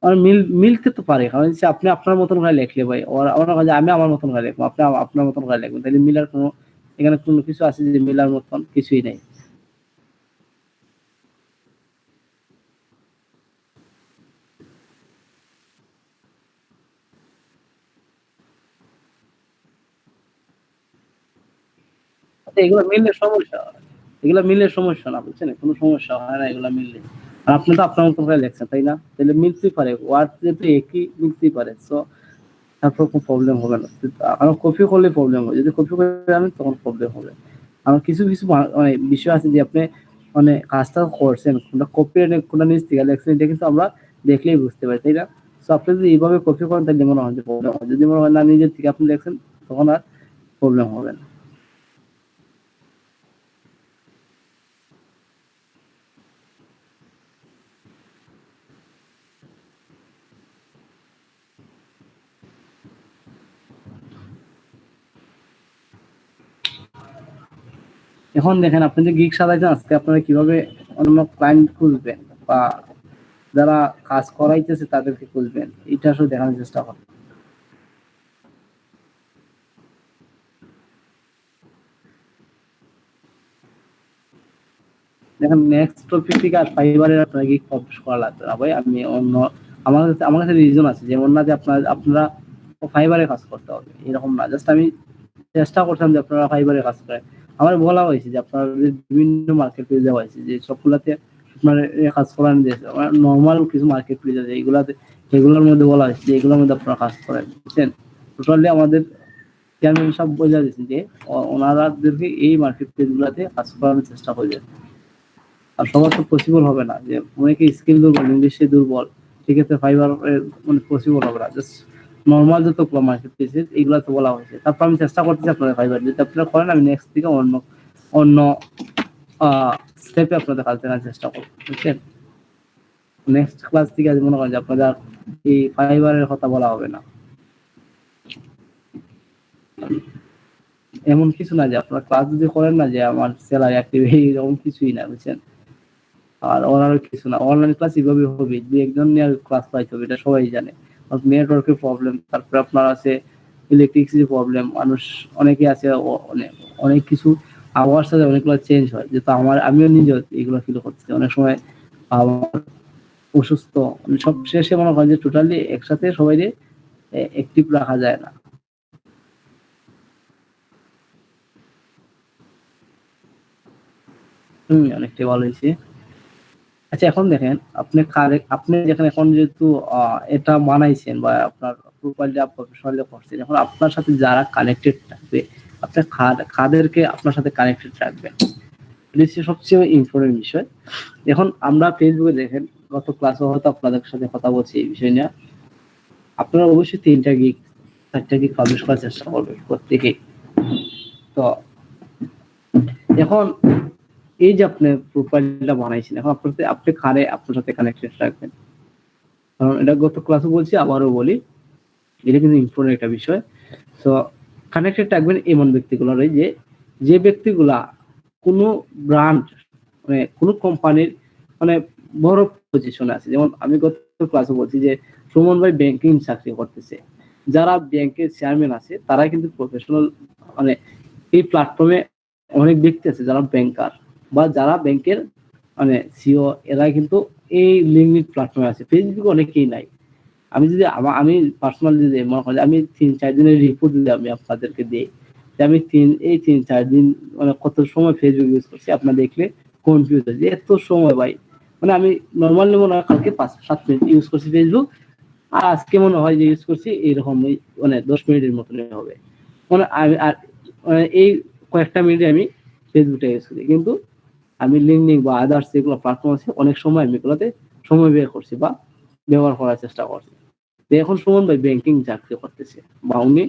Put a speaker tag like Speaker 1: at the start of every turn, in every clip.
Speaker 1: আর মিলতে তো পারে, কারণ হচ্ছে আপনি আপনার মতন করে লিখলে ভাই, ওরা কাছে আমি আমার মতন করে লিখবো, আপনি আপনার মতন করে লিখবেন, তাহলে মিলার কোনো এখানে কোনো কিছু আছে যে মিলার মতন কিছুই নাই। এগুলো মিললে সমস্যা, এগুলো মিললে সমস্যা না, বুঝছেন, কোনো সমস্যা হয় না এগুলো মিললে। আর আপনি তো আপনার মতন করে লিখছেন, তাই না? তাহলে মিলতেই পারে, ওয়ার্ড যেহেতু একই মিলতেই পারে, সো তারপর কোনো প্রবলেম হবে না। আমার কপি করলে প্রবলেম হয়, যদি কপি করে আনেন তখন প্রবলেম হবে। আমার কিছু কিছু মানে বিষয় আছে যে আপনি মানে কাজটা করছেন, কোনটা কপি এনে কোনটা নিজ থেকে লেখছেন, এটা কিন্তু আমরা দেখলেই বুঝতে পারি, তাই না? সো আপনি যদি এইভাবে কপি করেন তাহলে মনে হয় যে প্রবলেম হয়, যদি মনে হয় না নিজের থেকে আপনি লেখছেন তখন আর প্রবলেম হবে না। এখন দেখেন, আপনি যে গিগ সাজাইছেন আজকে, আপনারা কিভাবে অন্য ক্লায়েন্ট খুঁজবেন বা যারা কাজ করাইতেছে তাদেরকে খুঁজবেন, এটা আসলে দেখানোর চেষ্টা করেন। দেখেন, নেক্সট টপিক থেকে আর ফাইবারের আপনার গিগ পাবলিশ করা লাগবে না ভাই। আমি অন্য আমার কাছে রিজন আছে, যেমন না যে আপনারা ফাইবারে কাজ করতে হবে এরকম না, জাস্ট আমি চেষ্টা করতাম যে আপনারা ফাইবারে কাজ করেন। আমার বলা হয়েছে যে আপনার বিভিন্ন মার্কেট প্লেস দেওয়া হয়েছে, যে সবগুলাতে আপনার কাজ করান দিয়েছে, নর্মাল কিছু মার্কেট প্লেস আছে এগুলাতে, এগুলোর মধ্যে বলা হয়েছে যে এগুলোর মধ্যে আপনারা কাজ করেন, বুঝছেন। টোটালি আমাদের চেয়ারম্যান সব বোঝা দিয়েছে যে ওনারাদেরকে এই মার্কেট প্লেস গুলাতে কাজ করানোর চেষ্টা করবে। আর সবার তো পসিবল হবে না, যে অনেকে স্কিল দুর্বল, ইংলিশে দুর্বল, সেক্ষেত্রে ফাইবার মানে পসিবল হবে না। জাস্ট নর্মাল যত মার্কেট প্লেসে এইগুলা তো বলা হয়েছে। তারপর আমি চেষ্টা করতেছি আপনাদের ফাইবার, যদি আপনারা করেন আমি নেক্সট থেকে অন্য অন্য স্টেপে আপনাদের কাজ দেওয়ার চেষ্টা করবো, বুঝছেন। নেক্সট ক্লাস থেকে আজ মনে করেন যে আপনাদের এই ফাইবারের কথা বলা হবে না। এমন কিছু না যে আপনারা ক্লাস যদি করেন না যে আমার স্যালারি অ্যাক্টিভ, এরকম কিছুই না, বুঝছেন। আর অনলাইন কিছু না, অনলাইন ক্লাস এইভাবে হবে, যে একজন নিয়ে ক্লাস পাইতে হবে, এটা সবাই জানে। নেটওয়ার্কের প্রবলেম, তারপরে আপনার আছে ইলেকট্রিসিটি প্রবলেম, মানুষ অনেকে আছে অনেক কিছু আবহাওয়ার সাথে অনেকগুলো চেঞ্জ হয়, যেহেতু আমিও নিজে এগুলো ফিল করছি অনেক সময়। আমার অসুস্থ, সব শেষে মনে হয় যে টোটালি একসাথে সবাই অ্যাক্টিভ রাখা যায় না। অনেকটাই ভালো হয়েছে। আচ্ছা, এখন দেখেন, আপনি যেখানে এখন যেহেতু এটা বানাইছেন বা আপনার প্রোফাইলটা প্রফেশনালি করছেন, এখন আপনার সাথে যারা কানেক্টেড থাকবে, আপনি কাদেরকে আপনার সাথে কানেক্টেড রাখবেন, এটা হচ্ছে সবচেয়ে ইম্পর্টেন্ট বিষয়। এখন আমরা ফেসবুকে দেখেন, গত ক্লাসে হয়তো আপনাদের সাথে কথা বলছি এই বিষয় নিয়ে, আপনারা অবশ্যই 3টা গিগ 4টা গিগ পাবলিশ করার চেষ্টা করবেন প্রত্যেকেই। তো এখন এই যে আপনি প্রোফাইলটা বানাইছেন, এখন আপনি আপনার সাথে কানেক্টেড রাখবেন, কারণ এটা গত ক্লাসে বলছি, আবারও বলি, এটা কিন্তু ইম্পর্টেন্ট একটা বিষয়। তো কানেক্টেড রাখবেন এমন ব্যক্তিগুলোর, যে যে ব্যক্তিগুলা কোনো ব্র্যান্ড মানে কোনো কোম্পানির মানে বড় পজিশনে আছে। যেমন আমি গত ক্লাসে বলছি যে সুমন ভাই ব্যাংকিং চাকরি করতেছে, যারা ব্যাংকের চেয়ারম্যান আছে তারা কিন্তু প্রফেশনাল, মানে এই প্ল্যাটফর্মে অনেক ব্যক্তি আছে যারা ব্যাংকার বা যারা ব্যাংকের মানে সিও, এরা কিন্তু এই লিঙ্কড প্ল্যাটফর্মে আছে। ফেসবুকে অনেকেই নাই। আমি পার্সোনালি যদি মনে করি, আমি 3-4 দিনের রিপোর্ট যদি আমি আপনাদেরকে দিই, যে আমি 3-4 দিন মানে কত সময় ফেসবুক ইউজ করছি, আপনারা দেখলে কনফিউজ হয় যে এত সময় ভাই। মানে আমি নর্মালি মনে হয় কালকে 5-7 মিনিট ইউজ করছি ফেসবুক, আর আজকে মনে হয় যে ইউজ করছি এইরকম মানে 10 মিনিটের মতনই হবে। মানে আমি আর মানে এই কয়েকটা মিনিটে আমি ফেসবুকটা ইউজ করি, কিন্তু আমি লিঙ্কডিন বা আদার্স যেগুলো প্ল্যাটফর্ম আছে অনেক সময় আমি এগুলোতে সময় বের করছি বা ব্যবহার করার চেষ্টা করছি। তো এখন সুমন ভাই ব্যাংকিং চাকরি করতেছে, বা উনি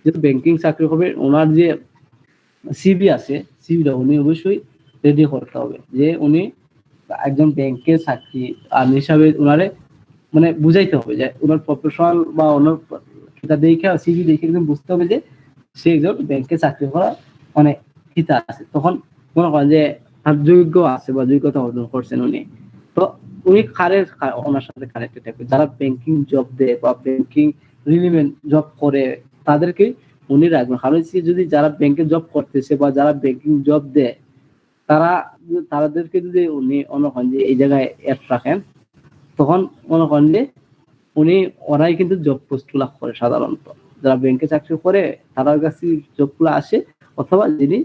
Speaker 1: যেহেতু ব্যাংকিং চাকরি করবে, ওনার যে সিভি আছে, সিভিটা উনি অবশ্যই রেডি করতে হবে, যে উনি একজন ব্যাংকের চাকরি আর হিসাবে ওনারে মানে বুঝাইতে হবে যে ওনার প্রফেশনাল বা ওনার এটা দেখে সিভি দেখে একদম বুঝতে হবে যে সে একজন ব্যাংকে চাকরি করা মানে হিতা আছে। তখন মনে করেন যে তার যোগ্য আছে বা যোগ্যতা অর্জন করছেন উনি, তো উনি ওনার সাথে কানেক্টেড থাকবে। যারা ব্যাংকিং জব দেয় বা ব্যাংকিং রিলেভেন্ট জব করে তাদেরকে উনি রাখবেন। কারণ যদি যারা ব্যাংকে জব করতেছে বা যারা ব্যাংকিং জব দেয় তাদেরকে যদি উনি মনে করেন যে এই জায়গায় অ্যাড রাখেন, তখন মনে করেন যে ওরাই কিন্তু জব পোস্ট গুলা করে। সাধারণত যারা ব্যাংকে চাকরি করে তাদের কাছে জব গুলা আসে, অথবা যিনি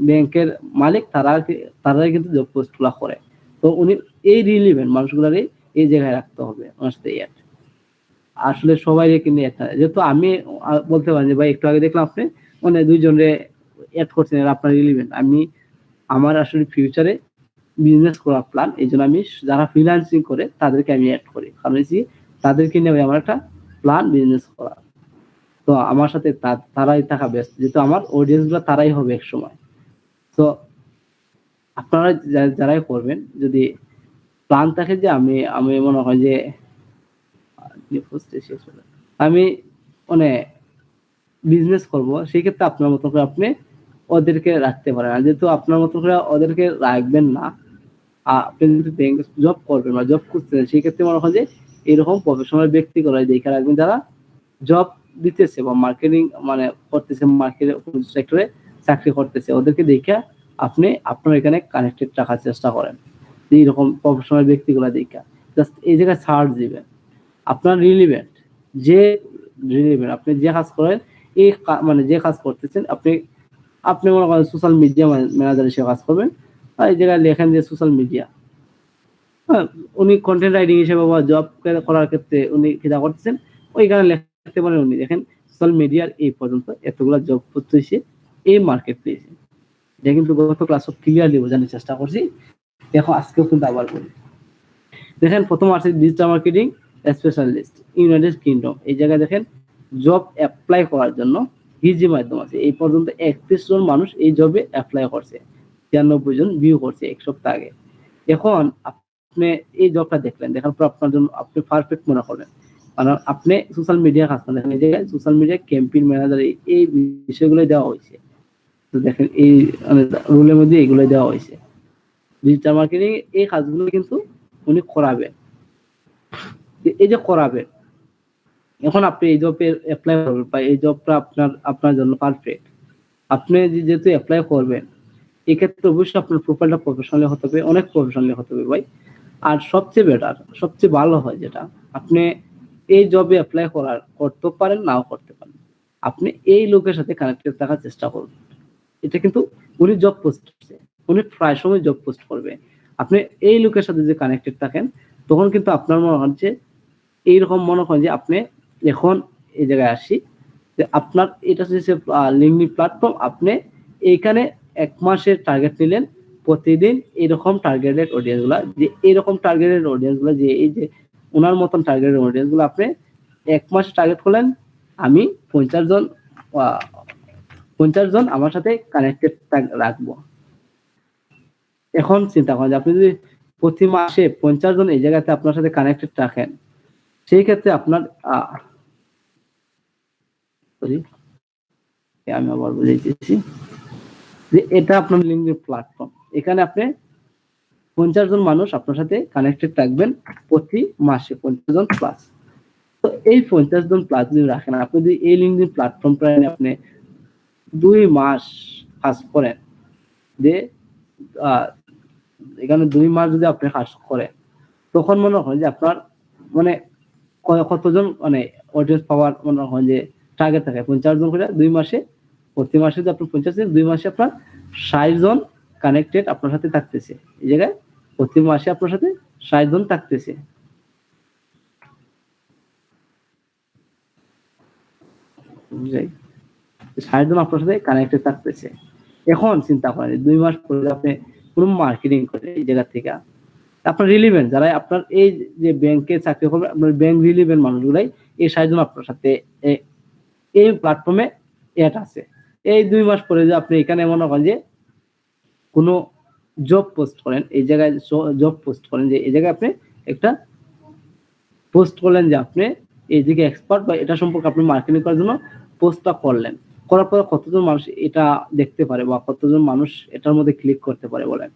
Speaker 1: ব্যাংকের মালিক তারাই কিন্তু জব পোস্ট গুলা করে। তো উনি এই রিলিভেন্ট মানুষগুলারই এই জায়গায় রাখতে হবে ওনার সাথে অ্যাড। আসলে সবাই কিন্তু যেহেতু আমি বলতে পারি যে ভাই একটু আগে দেখলাম আপনি মানে দুইজনে অ্যাড করছেন, আপনার রিলিভেন্ট। আমার আসলে ফিউচারে বিজনেস করার প্ল্যান, এই জন্য আমি যারা ফ্রিল্যান্সিং করে তাদেরকে আমি অ্যাড করি। কারণ তাদেরকে নিয়ে আমার একটা প্ল্যান বিজনেস করা। তো আমার সাথে তারাই থাকা বেস্ট, যেহেতু আমার অডিয়েন্স গুলো তারাই হবে এক সময়। তো আপনারা যারাই করবেন, যদি প্ল্যান থাকে যে আমি মনে হয় যে আমি মানে বিজনেস করব, সেই ক্ষেত্রে আপনার মতো করে আপনি ওদেরকে রাখতে পারেন। যেহেতু আপনার মতো করে ওদেরকে রাখবেন না, আপনি যদি ব্যাংক জব করবেন বা জব করতেছেন, সেই ক্ষেত্রে মনে হয় যে এরকম প্রফেশনাল ব্যক্তি করে দেখে রাখবেন যারা জব দিতেছে বা মার্কেটিং মানে করতেছে, মার্কেটের সেক্টরে চাকরি করতেছে, ওদেরকে দেখে আপনি আপনার এখানে কানেক্টেড রাখার চেষ্টা করেন। এইরকম প্রফেশনাল ব্যক্তিগুলো দেখে জাস্ট এই জায়গায় সার্চ দিবেন আপনার রিলিভেন্ট আপনি যে কাজ করেন, এই মানে যে কাজ করতেছেন, আপনি মনে করেন সোশ্যাল মিডিয়া ম্যানেজার হিসেবে কাজ করবেন, এই জায়গায় লেখেন যে সোশ্যাল মিডিয়া। উনি কন্টেন্ট রাইটিং হিসেবে বা জব করার ক্ষেত্রে উনি কিনা করতেছেন, ওইখানে লিখতে পারেন উনি দেখেন সোশ্যাল মিডিয়ার এই পর্যন্ত এতগুলা জব পোস্ট হয়েছে এই মার্কেট প্লেসে। এটা কিন্তু গত ক্লাসে ক্লিয়ারলি বোঝানোর চেষ্টা করছি, দেখো আজকেও কিন্তু আবার বলি। দেখেন প্রথম আছে digital marketing specialist United kingdom. এই জায়গায় দেখেন জব অ্যাপ্লাই করার জন্য হিজি মাধ্যম আছে। এই পর্যন্ত 31 জন মানুষ এই জবে অ্যাপ্লাই করছে, 93 জন ভিউ করছে এক সপ্তাহ আগে। এখন আপনি এই জবটা দেখলেন, দেখার পর আপনার জন্য আপনি পারফেক্ট মনে করলেন, কারণ আপনি সোশ্যাল মিডিয়া কাজ করেন। এই জায়গায় সোশ্যাল মিডিয়া ক্যাম্পেইন ম্যানেজার এই বিষয়গুলো দেওয়া হয়েছে। তো দেখেন এই রুলের মধ্যে এগুলো দেওয়া হয়েছে। ডিজিটাল মার্কেটিং এই কাজগুলো কিন্তু উনি করাবেন, এই যে করাবেন। এখন আপনি এই জবে অ্যাপ্লাই করবেন বা এই জবটা আপনার জন্য পারফেক্ট, আপনি যেহেতু অ্যাপ্লাই করবেন, এক্ষেত্রে অবশ্যই আপনার প্রোফাইলটা প্রফেশনালি হতে হবে, অনেক প্রফেশনালি হতে হবে ভাই। আর সবচেয়ে বেটার, সবচেয়ে ভালো হয় যেটা, আপনি এই জবে অ্যাপ্লাই করতে পারেন, নাও করতে পারেন, আপনি এই লোকের সাথে কানেক্টেড থাকার চেষ্টা করুন। এটা কিন্তু উনি জব পোস্ট করছে, উনি প্রায় সময় জব পোস্ট করবে। আপনি এই লোকের সাথে যে কানেক্টেড থাকেন, তখন কিন্তু আপনার মনে হচ্ছে এইরকম মনে হয় যে আপনি এখন এই জায়গায় আসি যে আপনার এটা হচ্ছে লিঙ্কডইন প্ল্যাটফর্ম। আপনি এইখানে 1 মাসের টার্গেট নিলেন, প্রতিদিন এরকম টার্গেটেড অডিয়েন্স গুলা, যে এরকম টার্গেটেড অডিয়েন্স গুলা, যে এই যে ওনার মতন টার্গেটেড অডিয়েন্স গুলো আপনি 1 মাসে টার্গেট করলেন, আমি 50 জন আমার সাথে কানেক্টেড রাখবো। এখন চিন্তা করেন যে আপনি যদি প্রতি মাসে 50 জন এই জায়গাতে আপনার সাথে কানেক্টেড রাখেন, সেই ক্ষেত্রে আপনার আমি আবার বুঝাইতেছি যে এটা আপনার লিঙ্কডইন প্ল্যাটফর্ম। এখানে আপনি 50 জন মানুষ আপনার সাথে কানেক্টেড রাখবেন প্রতি মাসে, 50 জন প্লাস। তো এই 50 জন প্লাস যদি রাখেন, আপনি যদি এই লিঙ্কডইন প্ল্যাটফর্মটা আপনি 2 মাস কাজ করেন, যে এখানে 2 মাস যদি আপনি কাজ করেন, তখন মনে হয় যে আপনার মানে কতজন মানে অডিয়েন্স পাওয়ার মনে হয় যে টার্গেট থাকে 50 জন করে 2 মাসে, প্রতি মাসে যদি আপনি 50 জন, 2 মাসে আপনার 60 জন কানেক্টেড আপনার সাথে থাকতেছে। এই জায়গায় প্রতি মাসে আপনার সাথে 60 জন থাকতেছে। বুঝাই, 60 জন আপনার সাথে কানেক্টেড থাকতেছে। এখন চিন্তা করেন 2 মাস পরে আপনি পুরো মার্কেটিং করে এই জায়গা থেকে আপনার রিলিভেন্ট যারা আপনার এই যে ব্যাংকে চাকরি করবে, আপনার ব্যাংক রিলিভেন্ট মানুষগুলাই এই 60 জন আপনার সাথে এই প্ল্যাটফর্মে অ্যাড আছে। এই 2 মাস পরে যে আপনি এখানে মনে করেন যে কোনো জব পোস্ট করেন, এই জায়গায় জব পোস্ট করেন, যে এই জায়গায় আপনি একটা পোস্ট করলেন যে আপনি এই দিকে এক্সপার্ট বা এটা সম্পর্কে আপনি মার্কেটিং করার জন্য পোস্টটা করলেন, করার পরে কতজন মানুষ এটা দেখতে পারে বা কতজন মানুষ এটার মধ্যে ক্লিক করতে পারে বলেন?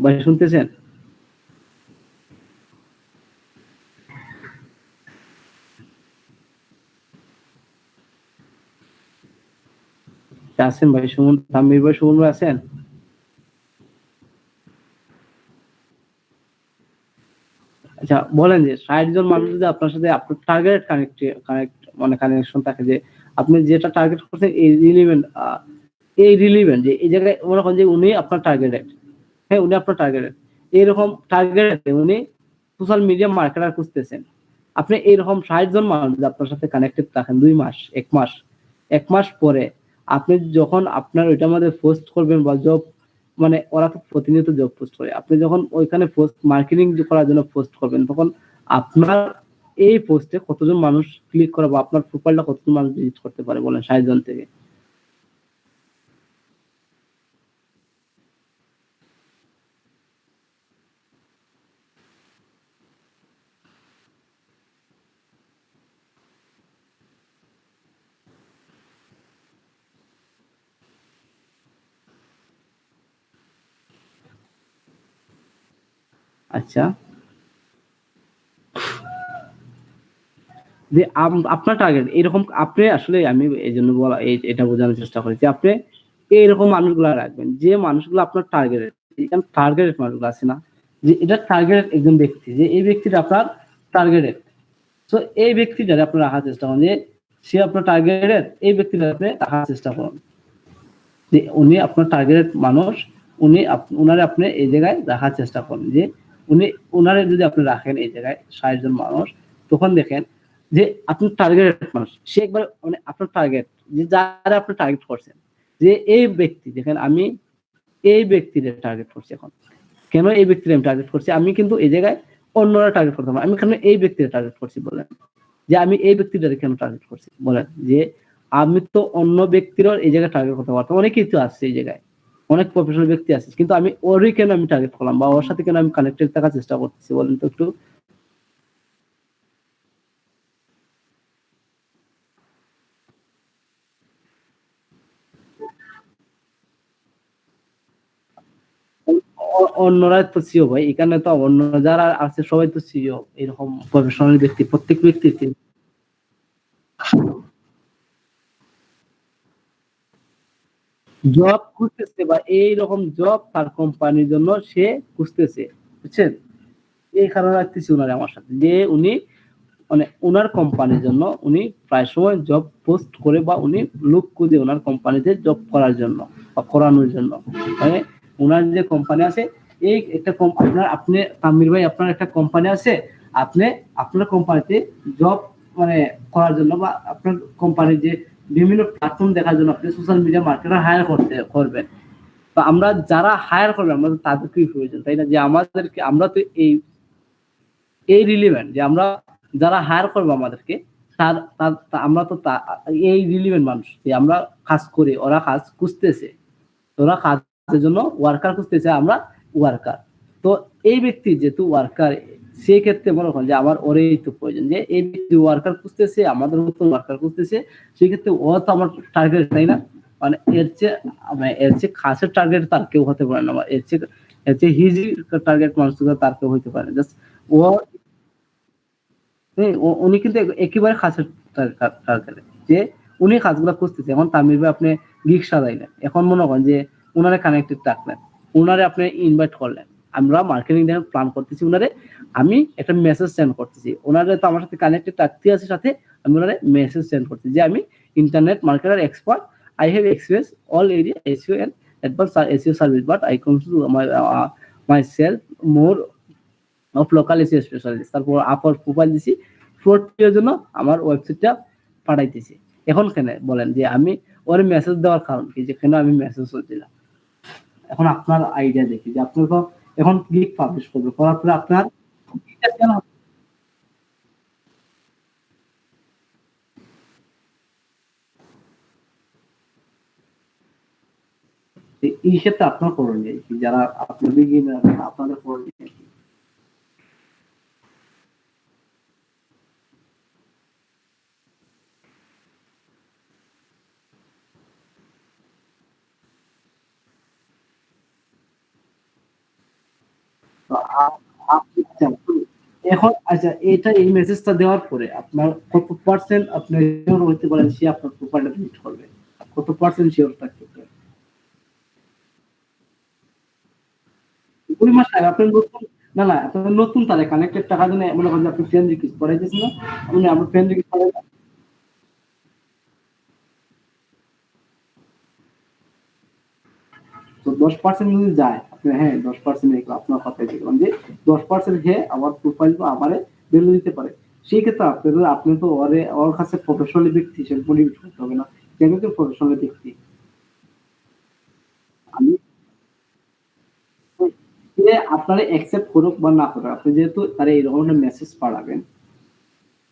Speaker 1: ভাই শুনতেছেন? আছেন ভাই, সুমন তামির ভাই, সুমন ভাই আছেন? আচ্ছা বলেন যে ৬০ জন মানুষ যদি আপনার সাথে আপনার টার্গেট কানেক্ট মানে কানেকশন থাকে, যে আপনি যেটা টার্গেট করছেন এই রিলিভেন্ট যে এই জায়গায় মনে করেন যে উনি আপনার টার্গেটেড, হ্যাঁ উনি আপনার টার্গেটেড, এইরকম টার্গেট উনি সোশ্যাল মিডিয়া মার্কেটার খুঁজতেছেন। আপনি এইরকম ৬০ জন মানুষ আপনার সাথে কানেক্টেড থাকেন ২ মাস ১ মাস, ১ মাস পরে আপনি যখন আপনার ওইটার মধ্যে পোস্ট করবেন বা জব, মানে ওরা তো প্রতিনিয়ত জব পোস্ট করে, আপনি যখন ওইখানে পোস্ট মার্কেটিং করার জন্য পোস্ট করবেন, তখন আপনার এই পোস্টে কতজন মানুষ ক্লিক করে বা আপনার প্রোফাইলটা কতজন মানুষ ভিজিট করতে পারে বলেন ৬০ জন থেকে? আচ্ছা, যে আপনার টার্গেট এরকম, আপনি আসলে আমি এই জন্য বলা এটা বোঝানোর চেষ্টা করি যে আপনি এইরকম মানুষগুলো রাখবেন, যে মানুষগুলো আপনার টার্গেটেড মানুষগুলো আছে না, যে এটা টার্গেটেড একজন ব্যক্তি, যে এই ব্যক্তিটা আপনার টার্গেটেড। তো এই ব্যক্তিটারে আপনি রাখার চেষ্টা করুন, যে সে আপনার টার্গেটেড, এই ব্যক্তিটা আপনি রাখার চেষ্টা করুন, যে উনি আপনার টার্গেটেড মানুষ, উনারে আপনি এই জায়গায় রাখার চেষ্টা করেন, যে উনারে যদি আপনি রাখেন এই জায়গায় ৬০ জন মানুষ, তখন দেখেন যে আপনার টার্গেটেড মানুষ সে একবার মানে আপনার টার্গেট, যে যারা আপনি টার্গেট করছেন, যে এই ব্যক্তি দেখেন আমি এই ব্যক্তিদের টার্গেট করছি এখন। কেন এই ব্যক্তির আমি টার্গেট করছি? আমি কিন্তু এই জায়গায় অন্যরা টার্গেট করতাম না, আমি কেন এই ব্যক্তির টার্গেট করছি বলেন? যে আমি এই ব্যক্তিটাকে কেন টার্গেট করছি বলেন? যে আমি তো অন্য ব্যক্তিরও এই জায়গায় টার্গেট করতে পারতাম, অনেকেই তো আসছে এই জায়গায়, অনেক প্রফেশনাল ব্যক্তি আছে, কিন্তু আমি ওরই কেন আমি টার্গেট করলাম বা ওর সাথে কেন আমি কানেক্টেড থাকার চেষ্টা করতেছি বলেন তো একটু? অন্যরা তো সিও ভাই, এখানে তো অন্য যারা আছে সবাই তো সিও, এরকম প্রফেশনাল ব্যক্তি, প্রত্যেক ব্যক্তি জব খুঁজতেছে বা এইরকম জব তার কোম্পানির জন্য সে খুঁজতেছে, বুঝছেন? এই কারণে রাখতেছি উনারে আমার সাথে, যে উনি মানে উনার কোম্পানির জন্য উনি প্রায় সময় জব পোস্ট করে বা উনি লোক খুঁজে ওনার কোম্পানিতে জব করার জন্য বা করানোর জন্য, মানে ওনার যে কোম্পানি আছে, এই একটা আপনার আপনি তামির ভাই আপনার একটা কোম্পানি আছে, আপনি আপনার কোম্পানিতে জব মানে করার জন্য বা আপনার কোম্পানির যে বিভিন্ন প্ল্যাটফর্ম দেখার জন্য আপনি সোশ্যাল মিডিয়া মার্কেটার হায়ার করবেন। তো আমরা যারা হায়ার করবে আমরা তো তাদেরকেই প্রয়োজন, তাই না? যে আমাদেরকে আমরা তো এই রিলিভেন্ট, যে আমরা যারা হায়ার করবো আমাদেরকে, আমরা তো এই রিলিভেন্ট মানুষ, যে আমরা কাজ করি, ওরা কাজ খুঁজতেছে, ওরা কাজের জন্য ওয়ার্কার খুঁজতেছে, আমরা ওয়ার্কার। তো এই ব্যক্তি যেহেতু ওয়ার্কার, সেই ক্ষেত্রে মনে করেন যে আমার ওরই তো প্রয়োজন, যে এই ব্যক্তি ওয়ার্কার খুঁজতেছে, আমাদের মতো ওয়ার্কার খুঁজতেছে, সেই ক্ষেত্রে ও তো আমার টার্গেট, তাই না? মানে এর চেয়ে খাসের টার্গেট তার কেউ হতে পারে না, এর চেয়ে হিজি টার্গেট মানুষ তার কেউ হতে পারে, জাস্ট ও উনি কিন্তু একেবারে খাসের টার্গেট, যে উনি কাজগুলো খুঁজতেছে। এখন তামির ভাই আপনি গিগ সাজাইলেন, এখন মনে করেন যে উনারে কানেক্টেড রাখলেন, উনারে আপনি ইনভাইট করলেন, আমরা মার্কেটিং প্ল্যান করতেছি উনারে, আমি একটা মেসেজ সেন্ড করতেছি উনারে, তো আমার সাথে কানেক্টেড রাখতে আছে, সাথে আমি উনারে মেসেজ সেন্ড করতেছি যে আমি internet marketer expert, I have experience all area SEO and advance SEO service, but I consider my self more of local SEO specialist. তারপর আপার প্রোফাইল দিছি, ফ্রড এর জন্য আমার ওয়েবসাইটটা পাঠাইতেছি। এখন কেন বলেন যে আমি ওর মেসেজ দেওয়ার কারণ কি, যে কেন আমি মেসেজ দিলাম? এখন আপনার আইডিয়া দেখি যে আপনার তো এখন গিগ পাবলিশ করবে, করার পরে আপনার কেন এই ক্ষেত্রে আপনার করণীয় কি, যারা আপনার বিগিনার আপনাদের করণীয় কি? তো আচ্ছা, এখন আচ্ছা এটা এই মেসেজটা দেওয়ার পরে আপনার কত পার্সেন্ট আপনি শিওর হতে পারেন সে আপনার প্রোফাইলটা ডিলিট করবে? কত পার্সেন্ট শিওর থাকতে পারেন? 2 মাস আগে আপনার নতুন, না, না, আপনার নতুন তারে কানেক্টেড টাকা জন্য মনে করেন যে আপনি ফ্রেন্ড রিকোয়েস্ট করাইতেছেন না? মানে আপনার ফ্রেন্ড রিকোয়েস্ট করাই তো 10% যদি যায়, আপনি হ্যাঁ 10% আপনার কথাই দেখলাম যে 10% হে আমার প্রোফাইল বা আমারে ভ্যালু দিতে পারে। সেই ক্ষেত্রে আপনি তো ওর কাছে প্রফেশনাল ব্যক্তি হিসেবে মোটিভেট করতে হবে না। সে কিন্তু প্রফেশনাল ব্যক্তি। আমি সে আপনারে অ্যাকসেপ্ট করুক বা না করুক, আপনি যেহেতু তারে এরকম একটা মেসেজ পাঠাবেন,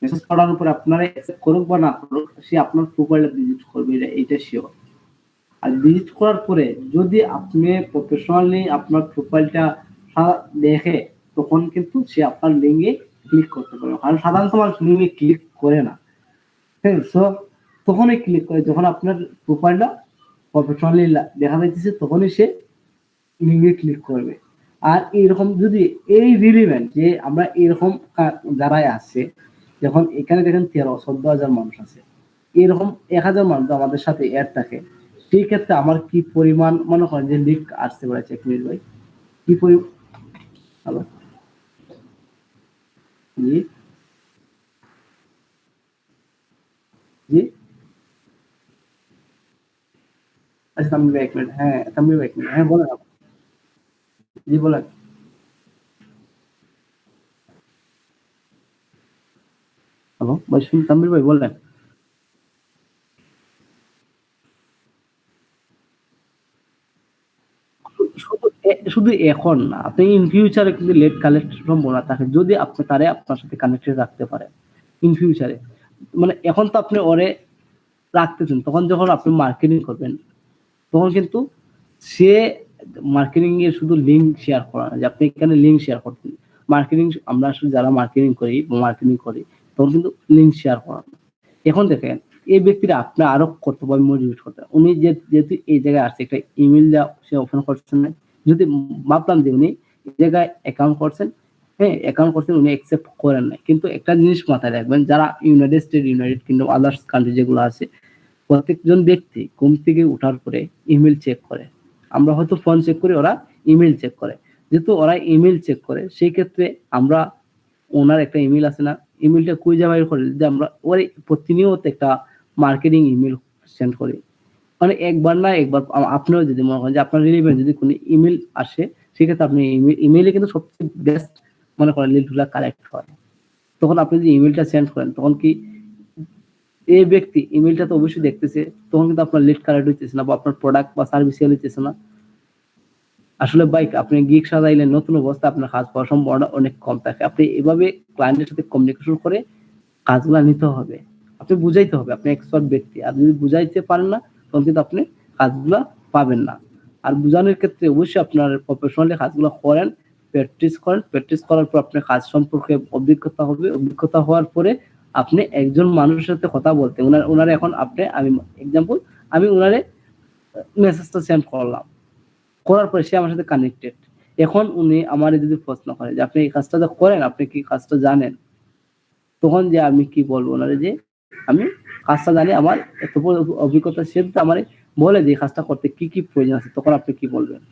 Speaker 1: মেসেজ পাঠানোর পরে আপনারা অ্যাকসেপ্ট করুক বা না করুক, সে আপনার প্রোফাইলটা ভিজিট করবে, এটা সিওর। আর ভিজিট করার পরে যদি আপনি প্রফেশনালি আপনার প্রোফাইলটা দেখে, তখন কিন্তু সে আপনার লিঙ্কে ক্লিক করতে পারবে। কারণ সাধারণত মানুষ লিঙ্কে ক্লিক করে না। হ্যাঁ, সো তখনই ক্লিক করে যখন আপনার প্রোফাইলটা প্রফেশনালি দেখা যাইতেছে, তখনই সে লিঙ্কে ক্লিক করবে। আর এরকম যদি এই রিলিভেন্ট যে আমরা এরকম যারাই আছে, যখন এখানে দেখেন 13-14 হাজার মানুষ আছে, এরকম 1,000 মানুষ আমাদের সাথে অ্যাড থাকে, সেই ক্ষেত্রে আমার কি পরিমাণ মনে করেন যে লিক আসতে পারে? চেক মিনিট ভাই, কি পরিমাণ? হ্যালো, জি, জি, আচ্ছা তামিল ভাই 1 মিনিট, হ্যাঁ তামিল ভাই 1 মিনিট, হ্যাঁ বলেন আপনি। জি বলেন। হ্যালো ভাই, শুন, তামিল ভাই বলেন। শুধু এখন না, আপনি ইন ফিউচারে কিন্তু লেট কালেক্ট সম্ভাবনা থাকে যদি আপনি তারে আপনার সাথে কানেক্টেড রাখতে পারেন ইন ফিউচারে। মানে এখন তো আপনি ওরে রাখতেছেন, তখন যখন আপনি মার্কেটিং করবেন, তখন কিন্তু সে মার্কেটিং এর শুধু লিঙ্ক শেয়ার করা না, যে আপনি এখানে লিঙ্ক শেয়ার করতেন। মার্কেটিং, আমরা আসলে যারা মার্কেটিং করি, তখন কিন্তু লিঙ্ক শেয়ার করা না। এখন দেখেন, এই ব্যক্তিরা আপনি আরো কতভাবে মোটিভেট করতে, উনি যেহেতু এই জায়গায় আসছে, একটা ইমেল যা সে ওপেন করছেন না, যদি ভাবলাম যে উনি এই জায়গায় অ্যাকাউন্ট করছেন, হ্যাঁ অ্যাকাউন্ট করছেন, উনি অ্যাকসেপ্ট করেন নাই, কিন্তু একটা জিনিস মাথায় রাখবেন, যারা United state, United kingdom, others country যেগুলো আছে, প্রত্যেকজন ব্যক্তি ঘুম থেকে উঠার পরে ইমেল চেক করে। আমরা হয়তো ফোন চেক করি, ওরা ইমেল চেক করে। যেহেতু ওরা ইমেল চেক করে, সেই ক্ষেত্রে আমরা ওনার একটা ইমেল আছে না, ইমেলটা খুঁজে বাইর করে যে আমরা ওর প্রতিনিয়ত একটা মার্কেটিং ইমেল সেন্ড করি। মানে একবার না একবার আপনিও যদি মনে করেন যে আপনার রিলেভেন্ট যদি কোনো ইমেল আসে, সেক্ষেত্রে আপনি ইমেইলে কিন্তু সবচেয়ে বেস্ট মনে করেন লিডগুলা কালেক্ট হয়। তখন আপনি যদি ইমেলটা সেন্ড করেন, তখন কি এই ব্যক্তি ইমেলটা তো অবশ্যই দেখতেছে, তখন কিন্তু আপনার লিড কালেক্ট হইতেছে না, বা আপনার প্রোডাক্ট বা সার্ভিস সেল হইতেছে না। আসলে বাইক আপনি গিগ সাজাইলেন, নতুন অবস্থা আপনার কাজ পাওয়ার সম্ভাবনা অনেক কম থাকে। আপনি এভাবে ক্লায়েন্টের সাথে কমিউনিকেশন করে কাজগুলা নিতে হবে। আপনি বুঝাইতে হবে, আপনি এক্সপার্ট ব্যক্তি। আর যদি বুঝাইতে পারেন না, তখন কিন্তু আপনি কাজগুলা পাবেন না। আর বুঝানোর ক্ষেত্রে অবশ্যই আপনার প্রফেশনালি কাজগুলো করেন, প্র্যাকটিস করেন। প্র্যাকটিস করার পর আপনার কাজ সম্পর্কে অভিজ্ঞতা হবে। অভিজ্ঞতা হওয়ার পরে আপনি একজন মানুষের সাথে কথা বলতে, উনারে এখন আপনি, আমি এক্সাম্পল, আমি উনারে মেসেজটা সেন্ড করলাম, করার পরে সে আমার সাথে কানেক্টেড। এখন উনি আমারে যদি প্রশ্ন করে যে আপনি এই কাজটা করেন, আপনি কি কাজটা জানেন? তখন যে আমি কি বলবো ওনারে যে আমি কাজটা জানি, আমার এত বড় অভিজ্ঞতা, সে যদি আমারে বলে যে এই কাজটা করতে কি কি প্রয়োজন আছে, তখন আপনি কি বলবেন?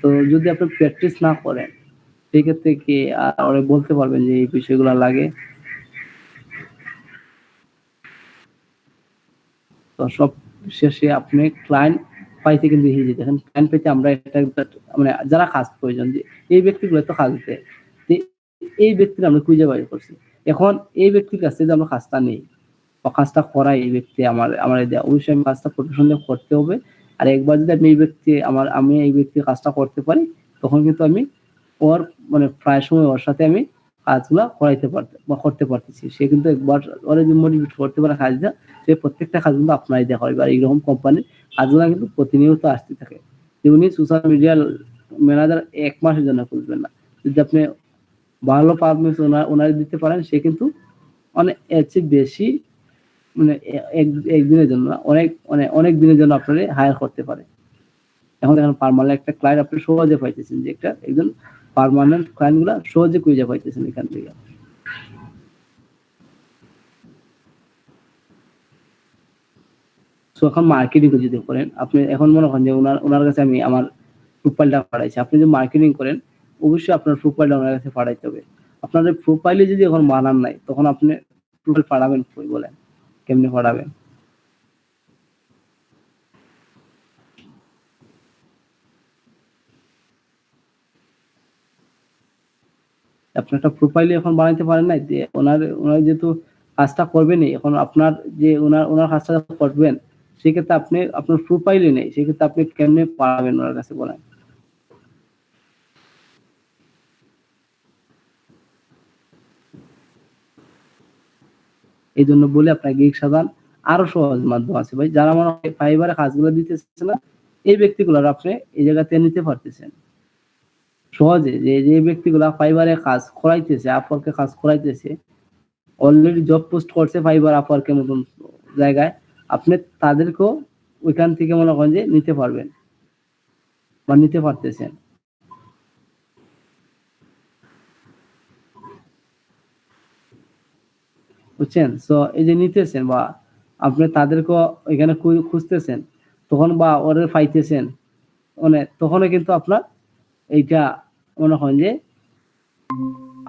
Speaker 1: তো যদি আপনি প্র্যাকটিস না করেন, সেক্ষেত্রে কি ওরে বলতে পারবেন যে এই বিষয়গুলো লাগে? তো সব শেষে আপনি ক্লায়েন্ট পাইতে কিন্তু হিজি দেখেন, ক্লায়েন্ট পেতে আমরা একটা মানে যারা কাজ প্রয়োজন, যে এই ব্যক্তিগুলো তো কাজ দেয়, এই ব্যক্তিরা আমরা খুঁজে বাইর করছি। এখন এই ব্যক্তির কাছে যে আমরা কাজটা নেই বা কাজটা করাই, এই ব্যক্তি আমার দেয়া, অবশ্যই আমি কাজটা প্রফেশনালি করতে হবে। আর একবার যদি আমি এই ব্যক্তি আমি এই ব্যক্তির কাজটা করতে পারি, তখন কিন্তু আমি ওর মানে প্রায় সময় ওর সাথে আমি কাজগুলা করাইতে পারতে বা করতে পারতেছি। সে কিন্তু একবার ওরা যদি মোটিভেট করতে পারে কাজটা, সে প্রত্যেকটা কাজ কিন্তু আপনারাই দেখা হবে। আর এইরকম কোম্পানির কাজগুলা কিন্তু প্রতিনিয়ত আসতে থাকে। তেমনি সোশ্যাল মিডিয়ার ম্যানেজার 1 মাসের জন্য খুঁজবেন না। যদি আপনি ভালো পারফরমেন্স ওনার দিতে পারেন, সে কিন্তু অনেক এর চেয়ে বেশি মানে একদিনের জন্য অনেক দিনের জন্য আপনারা হায়ার করতে পারে। এখন দেখেন পার্মানেন্ট একটা ক্লায়েন্ট আপনি সহজে পাইতেছেন, যে একজন পার্মানেন্ট ক্লায়েন্ট গুলা সহজে খুঁজে পাইতেছেন এখান থেকে। সো এখন মার্কেটিং যদি করেন, আপনি এখন মনে করেন যে ওনার কাছে আমি আমার প্রোফাইলটা পাঠাইছি, আপনি যদি মার্কেটিং করেন অবশ্যই আপনার প্রোফাইলটা ওনার কাছে পাঠাইতে হবে। আপনার প্রোফাইলে যদি এখন মানান নাই, তখন আপনি প্রোফাইল পাঠাবেন কই বলেন, কেমনে পাঠাবেন? আপনি একটা প্রোফাইলে এখন বানাইতে পারেন নাই, যে ওনার যেহেতু কাজটা করবেনই, এখন আপনার যে ওনার কাজটা করবেন, সেক্ষেত্রে আপনি আপনার প্রোফাইলে নেই, সেক্ষেত্রে আপনি কেমনে পাঠাবেন ওনার কাছে বলেন? এই জন্য বলে আপনার গিগ সাজান আরো সহজ মাধ্যম আছে ভাই। যারা মনে হয় ফাইবারে কাজগুলো দিতেছে না, এই ব্যক্তিগুলোর আপনি এই জায়গাতে নিতে পারতেছেন সহজে। যে ব্যক্তিগুলা ফাইবারে কাজ করাইতেছে, আপওয়ার্কে কাজ করাইতেছে, অলরেডি জব পোস্ট করছে ফাইবার আপওয়ার্কের মতন জায়গায়, আপনি তাদেরকেও ওইখান থেকে মনে করেন যে নিতে পারবেন বা নিতে পারতেছেন, বুঝছেন? সো এই যে নিতেছেন বা আপনি তাদেরকেও এখানে খুঁজতেছেন, তখন বা ওরে পাইতেছেন, মানে তখনও কিন্তু আপনার এইটা মনে করেন যে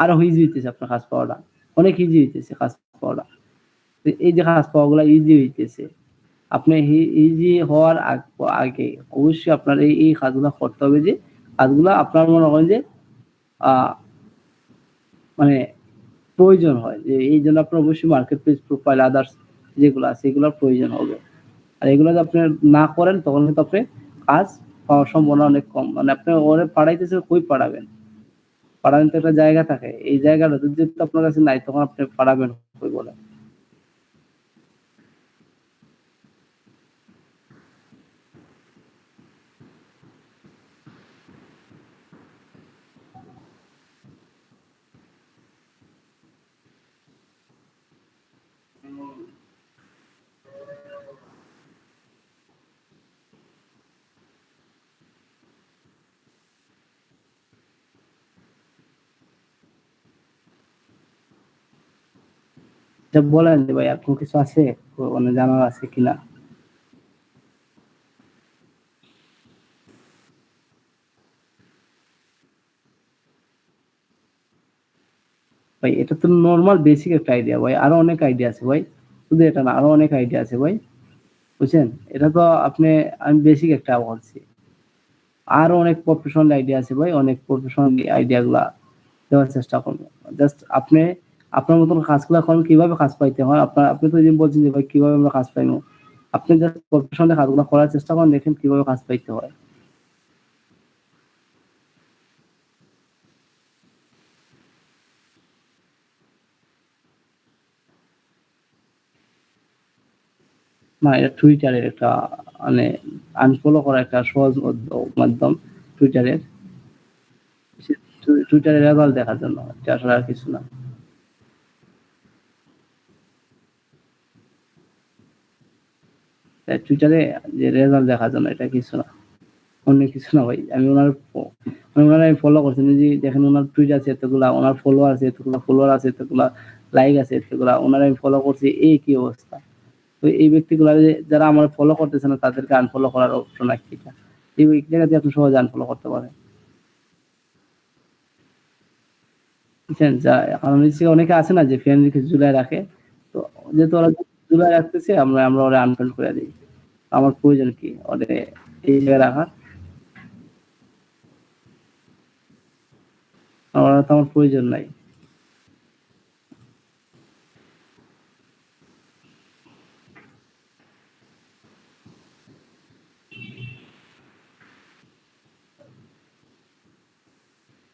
Speaker 1: আরো ইজি হইতেছে, আপনার কাজ পাওয়াটা অনেক ইজি হইতেছে কাজ পাওয়াটা। এই যে কাজ পাওয়াগুলো ইজি হইতেছে, আপনি ইজি হওয়ার আগে অবশ্যই আপনার এই কাজগুলো করতে হবে, যে কাজগুলো আপনার মনে করেন যে আহ মানে প্রয়োজন হয়, যে এই জন্য আপনার অবশ্যই মার্কেট প্লেস প্রোফাইল আদার্স যেগুলো আছে এগুলোর প্রয়োজন হবে। আর এগুলো যদি আপনি না করেন, তখন কিন্তু আপনি কাজ পাওয়ার সম্ভাবনা অনেক কম। মানে আপনি ওরে পাঠাইতেছেন, কই পাঠাবেন? পাঠাবেন তো একটা জায়গা থাকে, এই জায়গাটা যদি আপনার কাছে নাই, তখন আপনি পাঠাবেন কই বলেন? বলেন যে ভাই আপনার কিছু আছে, মানে জানার আছে কিনা? ভাই এটা তো নরমাল বেসিক একটা আইডিয়া ভাই, আরো অনেক আইডিয়া আছে ভাই, শুধু এটা না, আরো অনেক আইডিয়া আছে ভাই, বুঝছেন? এটা তো আপনি, আমি বেসিক একটা বলছি, আরো অনেক প্রফেশনাল আইডিয়া আছে ভাই, অনেক প্রফেশনাল আইডিয়া গুলা দেওয়ার চেষ্টা করবো। জাস্ট আপনি আপনার মতন কাজগুলা করেন, কিভাবে কাজ পাইতে হয় আপনার, আপনি তো বলছেন যে ভাই কিভাবে আমরা কাজ পাইবো, আপনি জাস্ট প্রফেশনাল কাজগুলো করার চেষ্টা করেন, দেখেন কিভাবে কাজ পাইতে হয়। না, এটা টুইটারের একটা মানে আনফলো করা একটা সহজ মাধ্যম টুইটারের। টুইটারের রেজাল্ট দেখার জন্য, এটা আসলে আর কিছু না। টুইটারে যে রেজাল্ট দেখার জন্য, এটা কিছু না, অন্য কিছু না ভাই। আমি ফলো করছি, যে দেখেন ওনার টুইট আছে এতগুলা, ওনার ফলোয়ার আছে এতগুলা, এতগুলা লাইক আছে এতগুলা, ওনার আমি ফলো করছি, এই কি অবস্থা। তো এই ব্যক্তিগুলা যারা আমার ফলো করতেছে না, তাদেরকে আনফলো করার অপশন আছে এটা, এই জায়গাতে আপনি সহজে আনফলো করতে পারেন, বুঝছেন? কারণ হচ্ছে অনেকে আছে না যে ফ্রেন্ড রিকোয়েস্ট ঝুলায় রাখে, তো যেহেতু ওরা ঝুলায় রাখতেছে, আমরা ওরা আনফ্রেন্ড করে দিই। আমার প্রয়োজন কি ওদের এই জায়গায় রাখার? ওরা তো আমার প্রয়োজন নাই।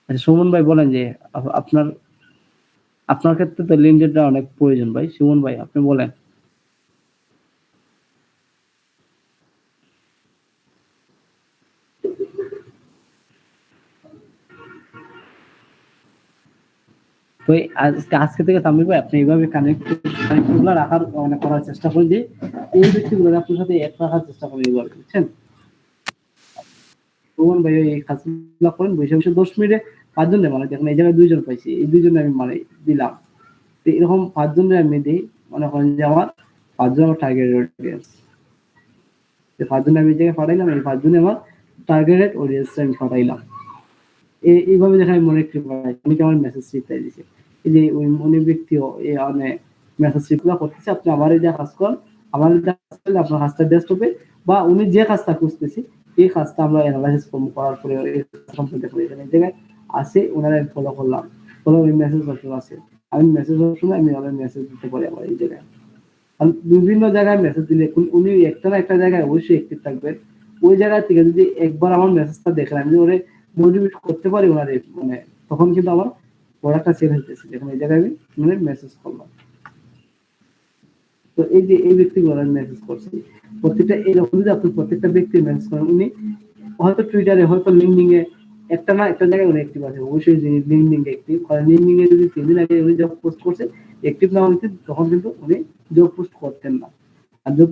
Speaker 1: আচ্ছা সুমন ভাই বলেন যে আপনার আপনার ক্ষেত্রে তো লিঙ্কডইনটা অনেক প্রয়োজন ভাই। সুমন ভাই আপনি বলেন। তো আজকে থেকে তামিল ভাই আপনি এইভাবে কানেক্টগুলো রাখার মানে করার চেষ্টা করেন, যে এই ব্যক্তিগুলো আপনার সাথে এক রাখার চেষ্টা করেন এইভাবে, বুঝছেন? তখন ভাই এই কাজগুলো করেন, বসে বসে 10 মিনিটে 5 জন মানে দেখেন এই জায়গায় 2 জন পাইছি, এই 2 জন আমি মানে দিলাম। তো এরকম 5 জনের আমি দিই, মনে করেন যে আমার 5 জন আমার টার্গেটেড অডিয়েন্স, 5 জন আমি এই জায়গায় পাঠাইলাম, এই 5 জনে আমার টার্গেটেড অডিয়েন্স আমি পাঠাইলাম। এইভাবে দেখা আমি মনে করি উনি আমার মেসেজ রিপ্লাই দিছে, এই যে উনি ব্যক্তিও এই মানে মেসেজ রিপ্লাই করতেছে, আপনি আমার এই যে কাজ করেন, আমার কাজ করলে আপনার কাজটা বেস্ট হবে, বা উনি যে কাজটা খুঁজতেছি এই কাজটা আমরা অ্যানালাইসিস করার পরে সম্পূর্ণ করে এই জায়গায় আছে ওনারা ফলো করলাম, ফলো ওই মেসেজ অপশন আছে, আমি মেসেজ অপশনে আমি আমার মেসেজ দিতে পারি আমার এই জায়গায়। বিভিন্ন জায়গায় মেসেজ দিলে উনি একটা না একটা জায়গায় অবশ্যই অ্যাক্টিভ থাকবেন, ওই জায়গা থেকে যদি একবার আমার মেসেজটা দেখেন আমি ওরে মোটিভেট করতে পারি ওনারে, মানে তখন কিন্তু আমার প্রোডাক্টটা সেল হইতেছে, যখন এই জায়গায় আমি মানে মেসেজ করলাম। তো এই যে এই ব্যক্তিগুলো আমি মেসেজ করছি, প্রত্যেকটা এরকম যদি আপনি প্রত্যেকটা ব্যক্তি মেসেজ করেন, উনি হয়তো টুইটারে হয়তো লিঙ্কডিন এ একটা না একটা জায়গায় উনি অ্যাক্টিভ আছে, অবশ্যই যিনি লিঙ্কডিন এ অ্যাক্টিভ, কারণ লিঙ্কডিন এ যদি 3 দিন আগে উনি জব পোস্ট করছে অ্যাক্টিভ না হইতে, তখন কিন্তু উনি জব পোস্ট করতেন না। আর জব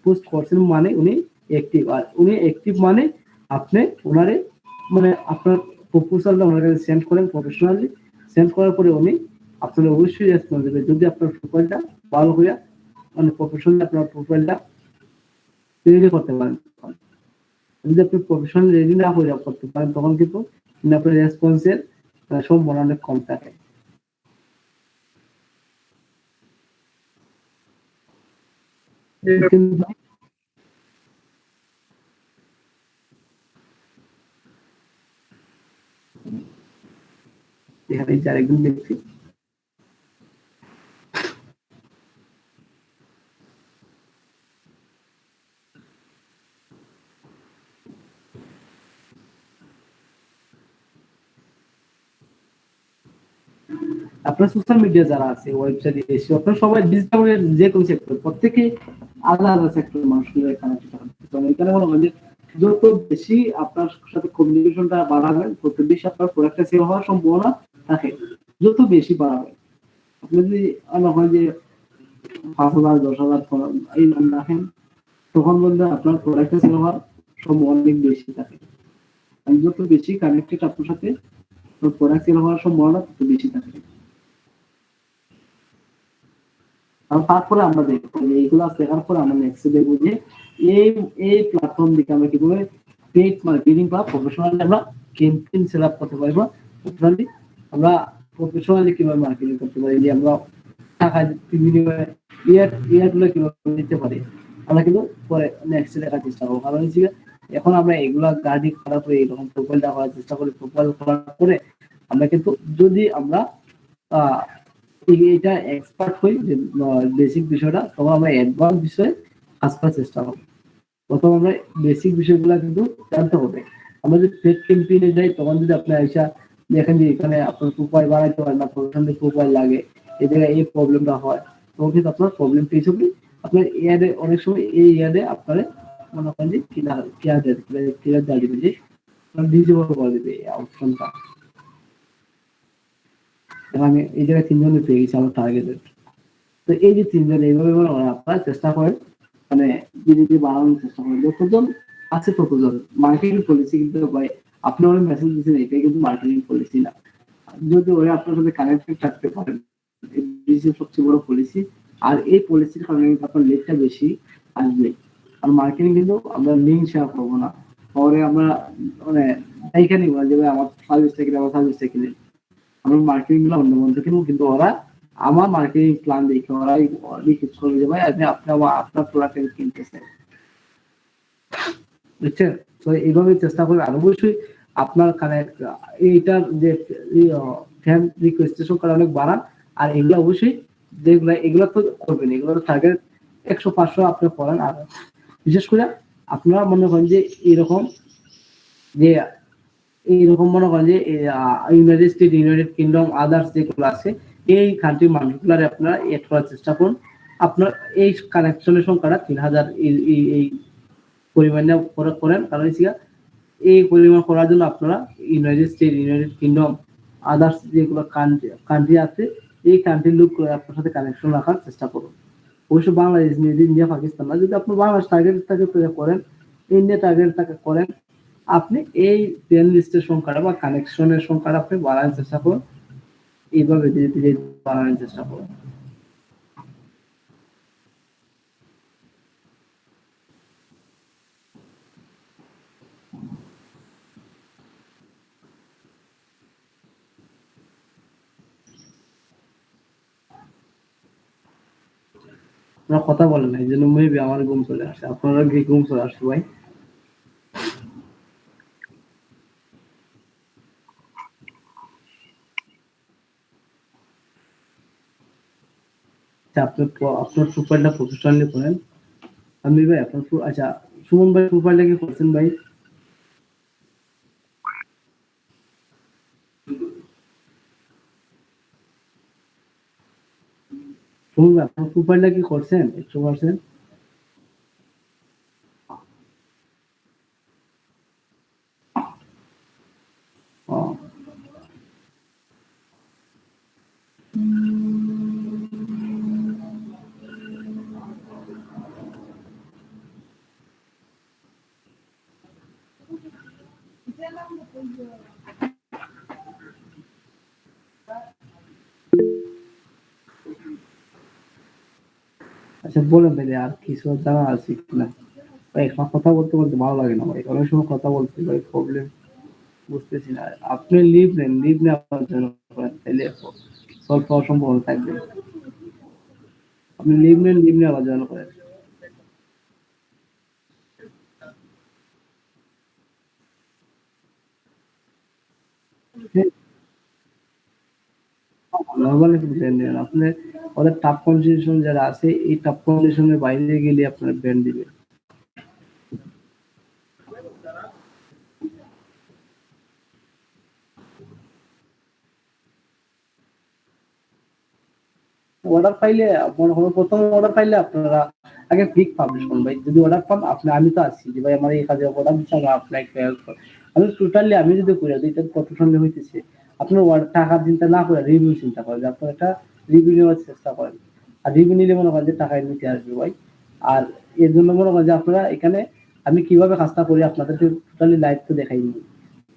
Speaker 1: পোস্ট করছেন মানে উনি অ্যাক্টিভ, আর উনি অ্যাক্টিভ মানে আপনি ওনারে মানে আপনার প্রপোজালটা ওনার কাছে সেন্ড করেন, প্রফেশনালি সেন্ড করার পরে উনি আপনার অবশ্যই রেসপন্স দেবে, যদি আপনার প্রোফাইলটা ভালো হইয়া মানে প্রফেশনালি আপনার প্রোফাইলটা রেডি করতে পারেন। যদি আপনি প্রফেশনাল রেডি না হয়ে করতে পারেন, তখন কিন্তু আপনার রেসপন্সের সম্ভাবনা অনেক কম থাকে। এখানে যার একজন দেখছি আপনার সোশ্যাল মিডিয়া যারা আছে, ওয়েবসাইট এসে আপনার সবাই ডিজিটাল যে কোন সেক্টর, প্রত্যেকে আলাদা আলাদা সেক্টর মানুষগুলো এখানে এখানে মনে হয় যে যত বেশি আপনার সাথে কমিউনিকেশনটা বাড়াবেন, তত বেশি আপনার প্রোডাক্টটা সেল হওয়ার সম্ভাবনা থাকে, যত বেশি বাড়াবেন। আপনি যদি মনে হয় যে 5,000 10,000 এই নাম রাখেন, তখন বলতে আপনার প্রোডাক্টটা সেল হওয়ার সম্ভাবনা অনেক বেশি থাকে। যত বেশি কানেক্টেড আপনার সাথে প্রোডাক্ট সেল হওয়ার সম্ভাবনা তত বেশি থাকে। তারপরে আমরা দেখবো যে এইগুলা দেখার পরে আমরা নেক্সট দেখবো যে এই এই প্ল্যাটফর্ম দিকে আমরা কিভাবে পেইড মার্কেটিং বা প্রফেশনালি আমরা ক্যাম্পেইন সেট আপ করতে পারবো, প্রফেশনালি আমরা প্রফেশনালি কিভাবে মার্কেটিং করতে পারি, যে আমরা টাকা বিনিময়ে ইয়ারগুলো কিভাবে দিতে পারি, আমরা কিন্তু পরে নেক্সট দেখার চেষ্টা করবো। কারণ হচ্ছে এখন আমরা এগুলা গাড়ি করার পরে এরকম প্রোফাইলটা করার চেষ্টা করি, প্রোফাইল করার পরে আমরা কিন্তু যদি আমরা এটা এক্সপার্ট হই যে বেসিক বিষয়টা, তখন আমরা অ্যাডভান্স বিষয়ে কাজ করার চেষ্টা করব। প্রথম আমরা বেসিক বিষয়গুলো কিন্তু জানতে হবে। আমরা যদি পেড ক্যাম্পেইনে যাই, তখন যদি আপনি আইসা দেখেন যে এখানে আপনার প্রোফাইল বানাইতে পারেন না, প্রফেশনাল প্রোফাইল লাগে, এই জায়গায় এই প্রবলেমটা হয়, তখন কিন্তু আপনার প্রবলেম ফেস হবে। আপনার এয়ারে অনেক সময় এই ইয়ারে আপনার মনে করেন যে ক্লিয়ার দিবে যে ডিজেবল করে দিবে এই অপশনটা। আমি এই জায়গায় 3 জনে পেয়ে গেছি আমার টার্গেটেড। তো এই যে 3 জন এইভাবে আপনারা চেষ্টা করেন, মানে ধীরে বাড়ানোর চেষ্টা করেন, যতজন আছে ততজন। মার্কেটিং পলিসি কিন্তু ভাই আপনি অনেক মেসেজ দিচ্ছেন, এটাই কিন্তু মার্কেটিং পলিসি না। যদি ওরা আপনার সাথে কানেক্টেড থাকতে পারেন, এই সবচেয়ে বড় পলিসি। আর এই পলিসির কারণে কিন্তু আপনার লেটটা বেশি আসবে। আর মার্কেটিং কিন্তু আমরা লিঙ্ক শেয়ার করবো না, পরে আমরা মানে এইখানে যে আমার সার্ভিসটা কিনে আমার সার্ভিসটা কিনে আমার মার্কেটিং গুলো অন্য বন্ধু কিনবো, কিন্তু ওরা আমার মার্কেটিং প্ল্যান দেখে ওরাই রিকোয়েস্ট করবে যে ভাই আপনি আপনার প্রোডাক্ট কিনতেছেন, বুঝছেন? তো এইভাবে চেষ্টা করবে। আর অবশ্যই আপনার কানেক্ট এইটার যে ফ্যান রিকোয়েস্টেশন করা অনেক বাড়ান। আর এগুলো অবশ্যই এগুলো তো করবেন, এগুলো টার্গেট 100-500 আপনি করেন। আর বিশেষ করে আপনারা মনে করেন যে এইরকম মনে করেন যে United state, United kingdom, others যেগুলো আছে এই কান্ট্রি মানুষগুলার আপনারা এড করার চেষ্টা করুন। আপনার এই কানেকশনের সংখ্যাটা 3,000 এই পরিমাণে করেন। কারণ এই পরিমাণ করার জন্য আপনারা United state, United kingdom, others যেগুলো কান্ট্রি আছে এই কান্ট্রি লুক করে আপনার সাথে কানেকশন রাখার চেষ্টা করুন। অবশ্যই বাংলাদেশ নিয়ে, ইন্ডিয়া পাকিস্তান না। যদি আপনি বাংলাদেশ টার্গেট থাকে করেন, ইন্ডিয়া টার্গেট থাকে করেন, আপনি এই ফ্রেন্ড লিস্টের সংখ্যাটা বা কানেকশনের সংখ্যাটা আপনি বাড়ানোর চেষ্টা করুন। এইভাবে ধীরে ধীরে বাড়ানোর চেষ্টা করুন। আপনারা কথা বলেন না, এই জন্য মেবি আমার ঘুম চলে আসে। আপনারা কি ঘুম চলে আসছে ভাই? আচ্ছা, আপনার প্রোফাইলটা প্রফেশনালি করেন। আমি ভাই আপনার আচ্ছা, সুমন ভাই প্রোফাইলটা কি করছেন ভাই? সুমন ভাই আপনার প্রোফাইলটা কি করছেন একটু করছেন? ও আচ্ছা, বলেন তাহলে আর কিছু জানা আছে কিনা? ভাই এখন কথা বলতে বলতে ভালো লাগে না ভাই, অনেক সময় কথা বলতে ভাই প্রবলেম বুঝতেছি না। আপনি লিভ নেন আপনার জন্য করেন, তাইলে সলভ হওয়ার সম্ভাবনা থাকবে। আপনি লিভ নেওয়ার জন্য করেন। নরমালি কিন্তু ব্যান দিবেন আপনি। ওদের টাফ কন্ডিশন যারা আছে এই টাফ কন্ডিশনের বাইরে গেলে আপনার ব্যান দিবে। অর্ডার পাইলে মনে করুন, প্রথম অর্ডার পাইলে আপনারা আগে পিক পাবলিশ করুন ভাই। যদি অর্ডার পান আপনি, আমি তো আছি যে ভাই আমার এই কাজে অর্ডার দিচ্ছে, আমার আপনার একটু হেল্প করেন। আমি টোটালি আমি যদি করে দিই এটা প্রফেশনালি হইতেছে। আপনার টাকার চিন্তা না করে রিভিউ চিন্তা করেন যে আপনার একটা রিভিউ নেওয়ার চেষ্টা করেন। আর রিভিউ নিলে মনে করেন যে টাকা নিতে আসবে ভাই। আর এর জন্য মনে করেন যে আপনারা এখানে আমি কিভাবে কাজটা করি আপনাদেরকে টোটালি লাইভ তো দেখাই নি।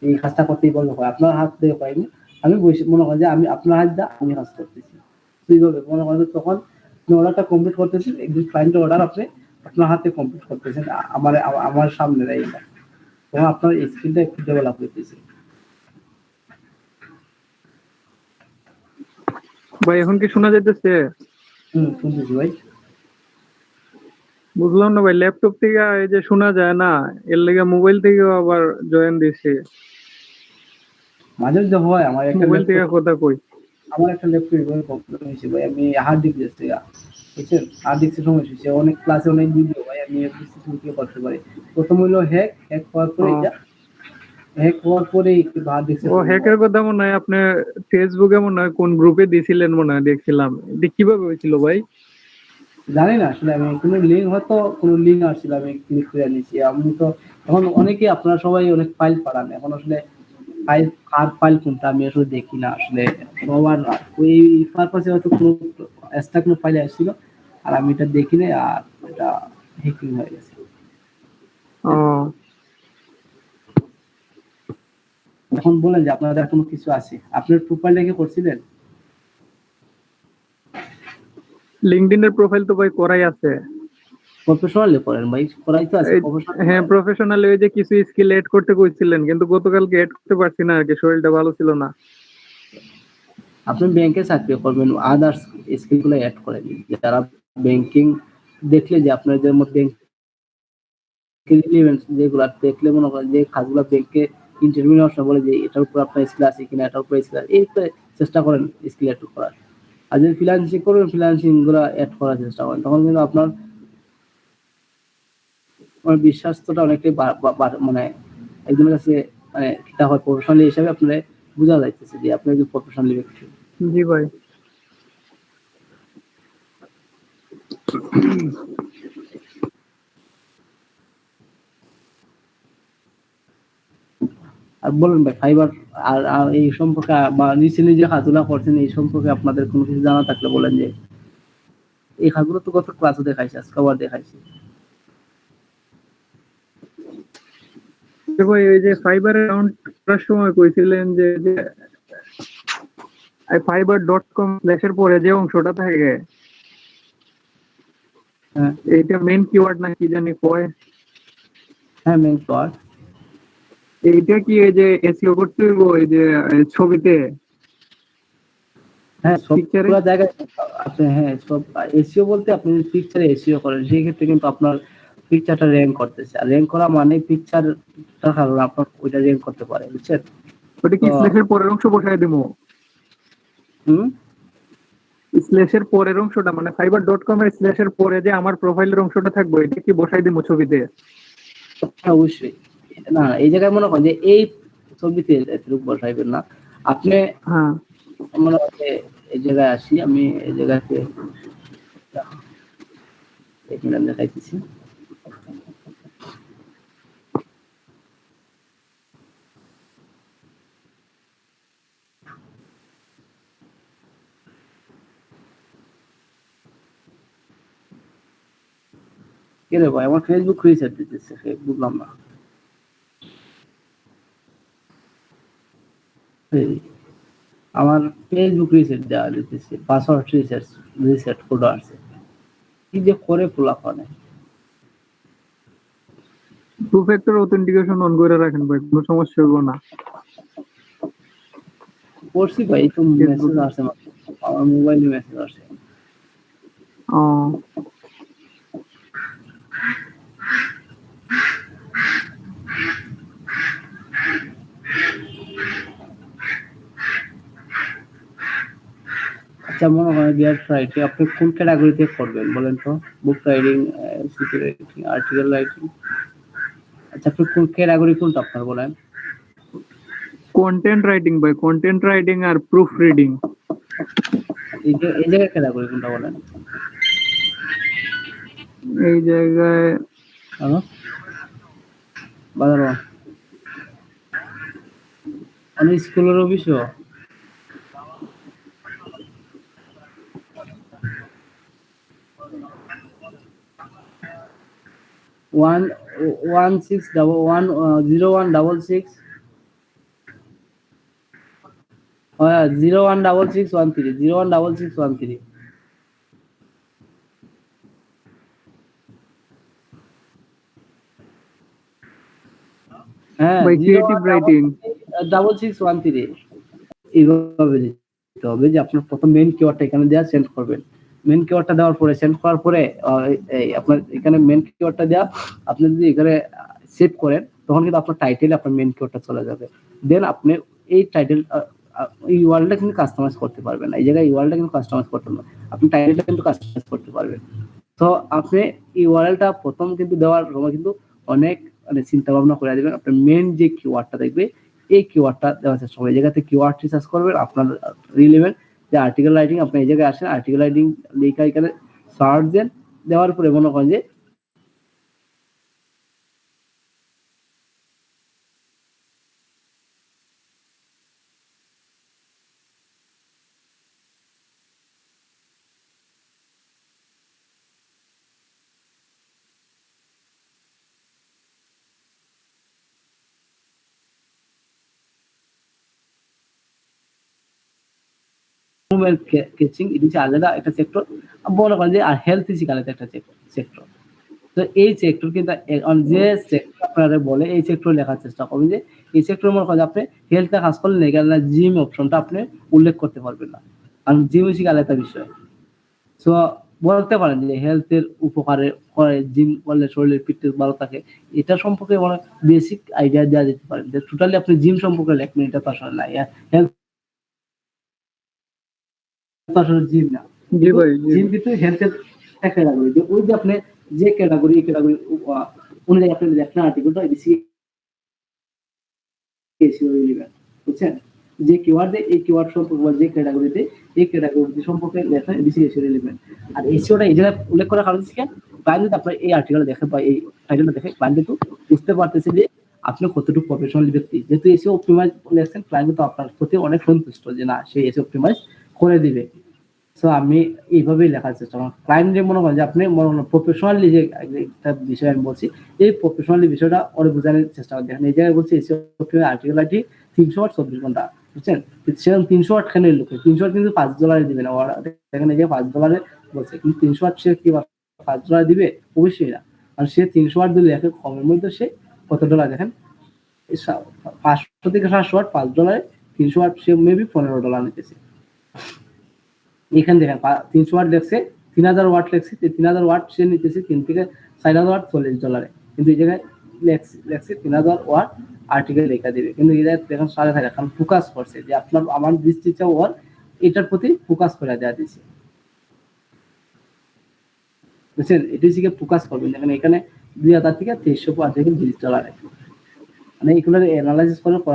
Speaker 1: এই কাজটা করতেই বলবো হয় আপনার হাত দিয়ে পাইনি, আমি বসে মনে করেন যে আমি আপনার হাত দিয়ে আমি কাজ করতেছি। এইভাবে মনে করেন যে তখন আপনি অর্ডারটা কমপ্লিট করতেছেন, একদিন ক্লায়েন্টের অর্ডার আপনি আপনার হাতে কমপ্লিট করতেছেন, আমার সামনে এইটা তখন আপনার স্কিলটা একটু ডেভেলপ হইতেছে।
Speaker 2: ভাই এখন কি শোনা যাইতেছে?
Speaker 1: শুনতেছি ভাই।
Speaker 2: বুঝলাম না ভাই, ল্যাপটপ থেকে এই যে শোনা যায় না, এর লেগে মোবাইল থেকেও আবার জয়েন দিছি।
Speaker 1: মাঝে মধ্যে হয়
Speaker 2: মোবাইল থেকে কথা কই।
Speaker 1: আমার একটা ল্যাপটপ এভাবে প্রবলেম হয়েছে ভাই। আমি হার্ড ডিস্ক দিয়েছি, বুঝছেন, হার্ড ডিস্কের সমস্যা হচ্ছে। অনেক ক্লাসে অনেক ভিডিও ভাই আমি কি করতে পারি। প্রথম হলো হ্যাক হওয়ার পরে
Speaker 2: ও
Speaker 1: এটা হ্যাক হওয়ার পরে একটু হার্ড ডিস্কের
Speaker 2: ও
Speaker 1: প্রবলেম
Speaker 2: হ্যাকের
Speaker 1: হয়।
Speaker 2: কথা মনে হয় আপনি ফেসবুকে মনে হয় কোন গ্রুপে দিছিলেন, মনে হয় দেখছিলাম। এটা কিভাবে হয়েছিল ভাই?
Speaker 1: জানি না আসলে, আমি কোনো লিঙ্ক, হয়তো কোনো লিঙ্ক আসছিল আমি ক্লিক করে নিয়েছি। আমি তো এখন অনেকে আপনারা সবাই অনেক ফাইল পাঠান, এখন আসলে ফাইল কার ফাইল কোনটা আমি আসলে দেখি না আসলে। সবার ওই পারপাসে হয়তো কোনো এক্সট্রা কোনো ফাইল আসছিল আর আমি এটা দেখি নাই, আর এটা হ্যাকিং হয়ে গেছে।
Speaker 2: ও
Speaker 1: এখন বলেন যে আপনাদের কোনো কিছু আছে, আপনার প্রোফাইলটা কি করছিলেন?
Speaker 2: লিঙ্কডইনের প্রোফাইল তো ভাই করাই আছে।
Speaker 1: প্রফেশনালি করেন ভাই, করাই তো আছে
Speaker 2: এই
Speaker 1: প্রফেশনালি
Speaker 2: হ্যাঁ,
Speaker 1: করেন।
Speaker 2: প্রফেশনালি ওই যে কিছু স্কিল এড করতে কইছিলেন, কিন্তু গতকালকে এড করতে পারছি না আর কি, শরীরটা ভালো ছিল না।
Speaker 1: আপনি ব্যাংকে চাকরি করবেন, আদার্স স্কিল গুলো অ্যাড করেন। যারা ব্যাংকিং দেখলে যে আপনার যে ব্যাংক যেগুলো দেখলে মনে করেন যে কাজগুলো ব্যাংকে ইন্টারভিউ নেওয়ার সময় বলে যে এটার উপর আপনার স্কিল আছে কিনা, এটার উপর স্কিল আছে, এই চেষ্টা করেন স্কিল অ্যাড করার। আর যদি ফ্রিল্যান্সিং করবেন, ফ্রিল্যান্সিং গুলো অ্যাড করার চেষ্টা করেন, তখন কিন্তু আপনার মানে বিশ্বাসটা অনেকটাই মানে একজনের কাছে মানে কিতা হয় প্রফেশনালি হিসাবে আপনার বোঝা যাইতেছে যে আপনি একজন প্রফেশনালি ব্যক্তি।
Speaker 2: জি ভাই।
Speaker 1: আর বলেন ভাই ফাইবার আর এই সম্পর্কে বা রিসেন্টলি যে কাজগুলো করছেন এই সম্পর্কে আপনাদের কোনো কিছু জানা থাকলে বলেন, যে এই কাজগুলো তো গত ক্লাসে দেখাইছি, আজকে আবার দেখাইছি।
Speaker 2: ভাই এই যে ফাইবার অ্যাকাউন্ট করার সময় কইছিলেন যে fiber.com স্ল্যাশের পরে যে অংশটা থাকে
Speaker 1: হ্যাঁ
Speaker 2: এইটা মেইন কিওয়ার্ড না কি জানি কয়,
Speaker 1: হ্যাঁ মেইন পার্ট।
Speaker 2: এইটা কি এই যে এসইও করতে হইব এই যে ছবিতে
Speaker 1: হ্যাঁ
Speaker 2: পিকচারে?
Speaker 1: সবগুলো জায়গায় আপনি, হ্যাঁ সব এসইও বলতে আপনি পিকচারে এসইও করেন সেই ক্ষেত্রে কিন্তু আপনার পিকচারটা র্যাঙ্ক করতেছে, আর র্যাঙ্ক করা মানে পিকচারটার কারণে আপনার ওইটা র্যাঙ্ক করতে পারে, বুঝছেন?
Speaker 2: ওটা কি
Speaker 1: তো
Speaker 2: স্ল্যাশের পরের অংশ বসায় দেবো?
Speaker 1: হুম
Speaker 2: স্ল্যাশের পরের অংশটা মানে fiber.com এর স্ল্যাশের পরে যে আমার প্রোফাইলের অংশটা থাকবে এটা কি বসাই দেবো ছবিতে?
Speaker 1: হ্যাঁ, অবশ্যই। না এই জায়গায় মনে করেন যে এই ছবিতে এতটুকু বসাইবেন না আপনি।
Speaker 2: হ্যাঁ
Speaker 1: মনে হয় যে এই জায়গায় আসি আমি, এই জায়গাতে এক মিনিট দেখাইতেছি। কে রে ভাই, আমার ফেসবুক রিসেট দিতেছে, বুঝলাম না। এই, আমার ফেসবুক রিসেট দেওয়া দিতেছে, পাসওয়ার্ড রিসেট কোড আছে, কি যে করে পোলাপানে।
Speaker 2: টু ফ্যাক্টর অথেন্টিকেশন অন করে রাখেন ভাই, কোনো সমস্যা হবে না।
Speaker 1: করছি ভাই, তো মেসেজ আসে মাত্র, আমার মোবাইলে মেসেজ আসে।
Speaker 2: ও
Speaker 1: আচ্ছা মনে হয় গিয়ার রাইটিং আপনি কোন ক্যাটাগরিতে করবেন বলেন তো? Book writing, city writing, article writing? আচ্ছা আপনি কোন ক্যাটাগরি কোনটা আপনার বলেন?
Speaker 2: কন্টেন্ট রাইটিং ভাই, কন্টেন্ট রাইটিং আর প্রুফ রিডিং।
Speaker 1: এই জায়গায় ক্যাটাগরি কোনটা বলেন?
Speaker 2: এই জায়গায়
Speaker 1: হ্যালো বাজার অনেক স্কুলের বিষয়। ওয়ান 0166 016613 016613। হ্যাঁ
Speaker 2: ভাই ক্রিয়েটিভ রাইটিং
Speaker 1: 6613 এইভাবে দিতে হবে যে আপনার প্রথম মেইন কিওয়ার্ডটা এখানে দেওয়া সেন্ড করবেন। মেইন কিওয়ার্ডটা দেওয়ার পরে সেন্ড করার পরে এই আপনার এখানে মেইন কিওয়ার্ডটা দেওয়া আপনি যদি এখানে সেভ করেন তখন কিন্তু আপনার টাইটেলে আপনার মেইন কিওয়ার্ডটা চলে যাবে। দেন আপনি এই টাইটেল ইউআরএলটা কিন্তু কাস্টমাইজ করতে পারবেন। এই জায়গায় ইউআরএলটা কিন্তু কাস্টমাইজ করতে না, আপনি টাইটেলটা কিন্তু কাস্টমাইজ করতে পারবেন। তো আপনি ইউআরএলটা প্রথম কিন্তু দেওয়ার সময় কিন্তু অনেক মানে চিন্তা ভাবনা করে দিবেন। আপনার মেইন যে কিওয়ার্ডটা দেখবে এই কিওয়ার্ডটা দেওয়ার চেষ্টা করবেন। এই জায়গাতে কিওয়ার্ড রিসার্চ করবেন আপনার রিলেভেন্ট যে আর্টিকেল রাইটিং, আপনি এই জায়গায় আসেন আর্টিকেল রাইটিং লেখা এখানে সার্চ দেন, দেওয়ার পরে মনে করেন যে মোবাইল কেচিং এটা হচ্ছে আলাদা একটা সেক্টর, মনে করেন যে আর হেলথ ইজ আলাদা একটা সেক্টর। তো এই সেক্টর কিন্তু যে সেক্টর আপনারা বলে এই সেক্টর লেখার চেষ্টা করবেন যে এই সেক্টর মনে করেন আপনি হেলথে কাজ করলে এখানে জিম অপশনটা আপনি উল্লেখ করতে পারবেন না, কারণ জিম হচ্ছে আলাদা বিষয়। সো বলতে পারেন যে হেলথের উপকারে করে জিম করলে শরীরের ফিটনেস ভালো থাকে, এটা সম্পর্কে মানে বেসিক আইডিয়া দেওয়া যেতে পারে। যে টোটালি আপনি জিম সম্পর্কে লিখবেন এটা তো আসলে নাই, হেলথ আসলে জিম না।
Speaker 2: জি ভাই
Speaker 1: জিম কিন্তু হেলথের একটা ক্যাটাগরি, যে ওই যে আপনি যে ক্যাটাগরি অনুযায়ী আপনি লেখেন আর্টিকেলটা বেশি নেবেন, বুঝছেন? যে কিওয়ার্ড এই কিওয়ার্ড সম্পর্কে বা যে ক্যাটাগরিতে এই ক্যাটাগরি সম্পর্কে লেখা বেশি এসিও নেবেন। আর এসিওটা এই জায়গায় উল্লেখ করার কারণ হচ্ছে ক্লায়েন্ট যদি আপনার এই আর্টিকেল দেখে বা এই টাইটেলটা দেখে ক্লায়েন্ট কিন্তু বুঝতে পারতেছে যে আপনি কতটুকু প্রফেশনাল ব্যক্তি। যেহেতু এসিও অপটিমাইজ লেখছেন, ক্লায়েন্ট কিন্তু আপনার প্রতি অনেক সন্তুষ্ট যে না সে এসিও অপটিমাইজ করে দিবে। সো আমি এইভাবেই লেখার চেষ্টা করি। ক্লায়েন্ট যে মনে করেন যে আপনি প্রফেশনালি যে একটা বিষয় আমি বলছি, এই প্রফেশনালি বিষয়টা ওরা বোঝানোর চেষ্টা করি। দেখেন এই জায়গায় বলছি এসিও অপটিমাইজ আর্টিকেল আইডি 300 ওয়াট 24 ঘন্টা, বুঝছেন? সেরকম 300 ওয়াট কেন লোকে 300 ওয়াট কিন্তু $5 দিবে না ওরা। দেখেন এই যে $5 বলছে, কিন্তু 300 ওয়াট সে কি $5 দিবে? অবশ্যই না। আর সে 300 ওয়াট দিলে এখন কমের মধ্যে সে কত ডলার দেখেন, 500 থেকে 700 ওয়াট $5, 300 ওয়াট সে মেবি $15 নিতেছে। এখানে দেখেন 300 ওয়াট লেখছে, 3000 ওয়াট লেখছে, 3000 ওয়াট সে নিতেছে 3 থেকে 4000 ওয়াট $40, কিন্তু এই জায়গায় লেখছে 3000 ওয়াট আর্টিকেল লেখা দিবে, কিন্তু এই জায়গায় দেখেন 5,500, কারণ ফোকাস করছে যে আপনার আমার দৃষ্টিটা ওর এটার প্রতি ফোকাস করে দেওয়া দিয়েছে, বুঝছেন? এটি থেকে ফোকাস করবেন। দেখেন এখানে 2000 থেকে 2300 আর্টিকেল $20, মানে এগুলো অ্যানালাইসিস করার পর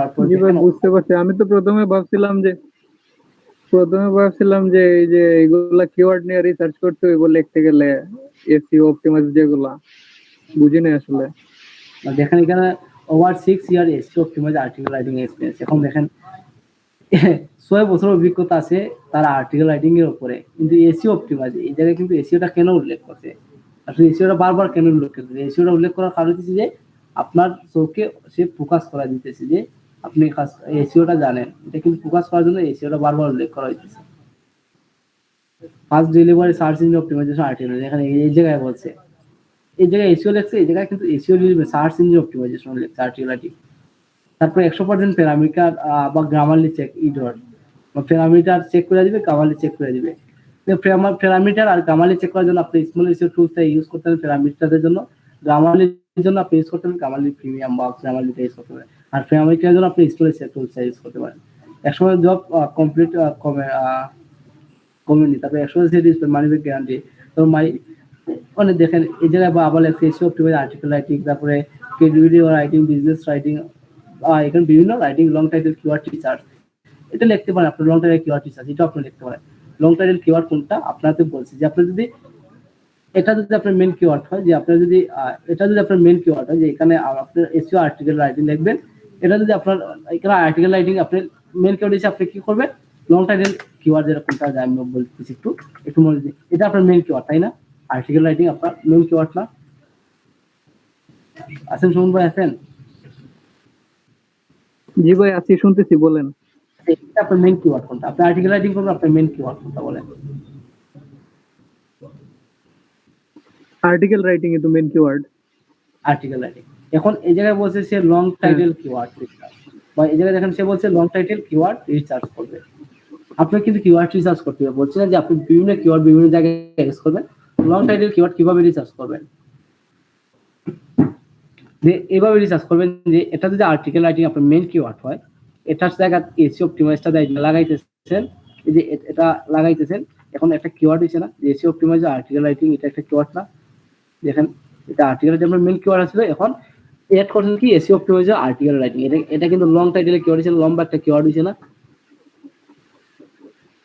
Speaker 2: বুঝতে পারছি। আমি তো প্রথমে ভাবছিলাম যে এই যে এগুলা কিওয়ার্ড নিয়ে রিসার্চ করতে হইব লিখতে গেলে, এসইও অপটিমাইজ যেগুলা বুঝি না আসলে।
Speaker 1: দেখেন এখানে over 6 year SEO optimize article writing experience. এখন দেখেন 6 বছর অভিজ্ঞতা আছে তার আর্টিকেল রাইটিং এর উপরে, কিন্তু এসইও অপটিমাইজ এই জায়গায় কিন্তু এসইওটা কেন উল্লেখ করছে, আসলে এসইওটা বারবার কেন উল্লেখ করছে? এসইওটা উল্লেখ করার কারণ হচ্ছে যে আপনার চোখে সে ফোকাস করা দিতেছে যে আপনি এসইওটা জানেন, এটা কিন্তু ফোকাস করার জন্য এসইওটা বারবার উল্লেখ করা হইতেছে। First delivery search engine optimization article, এখানে এই জায়গায় বলছে, এই জায়গায় এসইও লেখছে, এই জায়গায় কিন্তু এসইও লিখবে সার্চ ইঞ্জিন অপটিমাইজেশন লেখছে আর্টিকেলটি। তারপরে 100% প্যারামিটার বা গ্রামারলি চেক ইডর, প্যারামিটার চেক করে দিবে, গ্রামারলি চেক করে দিবে। প্যারামিটার আর গ্রামারলি চেক করার জন্য আপনি স্মল এসইও টুলসটা ইউজ করতে হবে। প্যারামিটারের জন্য, গ্রামারলির জন্য আপনি ইউজ করতে হবে গ্রামারলি প্রিমিয়াম বা গ্রামারলিটা ইউজ করতে পারেন। আর প্যারামিটারের জন্য আপনি স্মল এসইও টুলসটা ইউজ করতে পারেন। একসময় জব কমপ্লিট কমেনি, তারপরে 100% মানি ব্যাক গ্যারান্টি। তো মানে দেখেন এই জায়গায় বা আবার লেখছে এসইও অপটিমাইজ আর্টিকেল রাইটিং, তারপরে ক্রিয়েটিভিটি রাইটিং, বিজনেস রাইটিং, এখানে বিভিন্ন writing, long title, keyword research, এটা লিখতে পারেন আপনি। লং টাইটেল কিওয়ার্ড রিসার্চ এটা আপনি লিখতে পারেন। লং টাইটেল কিওয়ার্ড কোনটা আপনাকে বলছি যে আপনি যদি এটা যদি আপনার মেন কিওয়ার্ড হয়, যে আপনার যদি এটা যদি আপনার মেন কিওয়ার্ড হয় যে এখানে আপনার এসইও আর্টিকেল রাইটিং লিখবেন, এটা যদি আপনার এখানে আর্টিকেল রাইটিং আপনার মেন কিওয়ার্ড হিসেবে আপনি কি করবেন, লং টাইটেল কিওয়ার্ড যেটা কোনটা আমি বলতেছি একটু মনে দিন, এটা আপনার মেন কিওয়ার্ড, তাই না? আর্টিকেল রাইটিং আপনার মেন কিওয়ার্ড না? আছেন সুমন ভাই, আছেন?
Speaker 2: জি ভাই আছি, শুনতেছি, বলেন।
Speaker 1: এটা আপনার মেন কিওয়ার্ড কোনটা? আপনি আর্টিকেল রাইটিং করবেন, আপনার মেন কিওয়ার্ড কোনটা বলেন?
Speaker 2: আর্টিকেল রাইটিং এ তো মেন কিওয়ার্ড
Speaker 1: আর্টিকেল রাইটিং। এখন এই জায়গায় বলছে সে লং টাইটেল কিওয়ার্ড রিসার্চ, বা এই জায়গায় দেখেন সে বলছে লং টাইটেল কিওয়ার্ড রিসার্চ করবে। আপনি কিন্তু কিওয়ার্ড রিসার্চ করতে হবে, বলছি না যে আপনি বিভিন্ন কিওয়ার্ড বিভিন্ন জায়গায় ইউজ করবেন। লং টাইটেল কিওয়ার্ড কিভাবে রিসার্চ করবেন, যে এইভাবে রিসার্চ করবেন যে এটা যদি আর্টিকেল রাইটিং আপনার মেন কিওয়ার্ড হয়, এটার জায়গায় এসইও অপটিমাইজটা লাগাইতেছেন, এই যে এটা লাগাইতেছেন, এখন একটা কিওয়ার্ড হইছে না যে এসইও অপটিমাইজ আর্টিকেল রাইটিং, এটা একটা কিওয়ার্ড না? দেখেন এটা আর্টিকেল রাইটিং আপনার মেন কিওয়ার্ড আছে, এখন এড করছেন কি এসইও অপটিমাইজ আর্টিকেল রাইটিং, এটা কিন্তু লং টাইটেলের কিওয়ার্ড ছিল, লম্বা একটা কিওয়ার্ড হইছে না?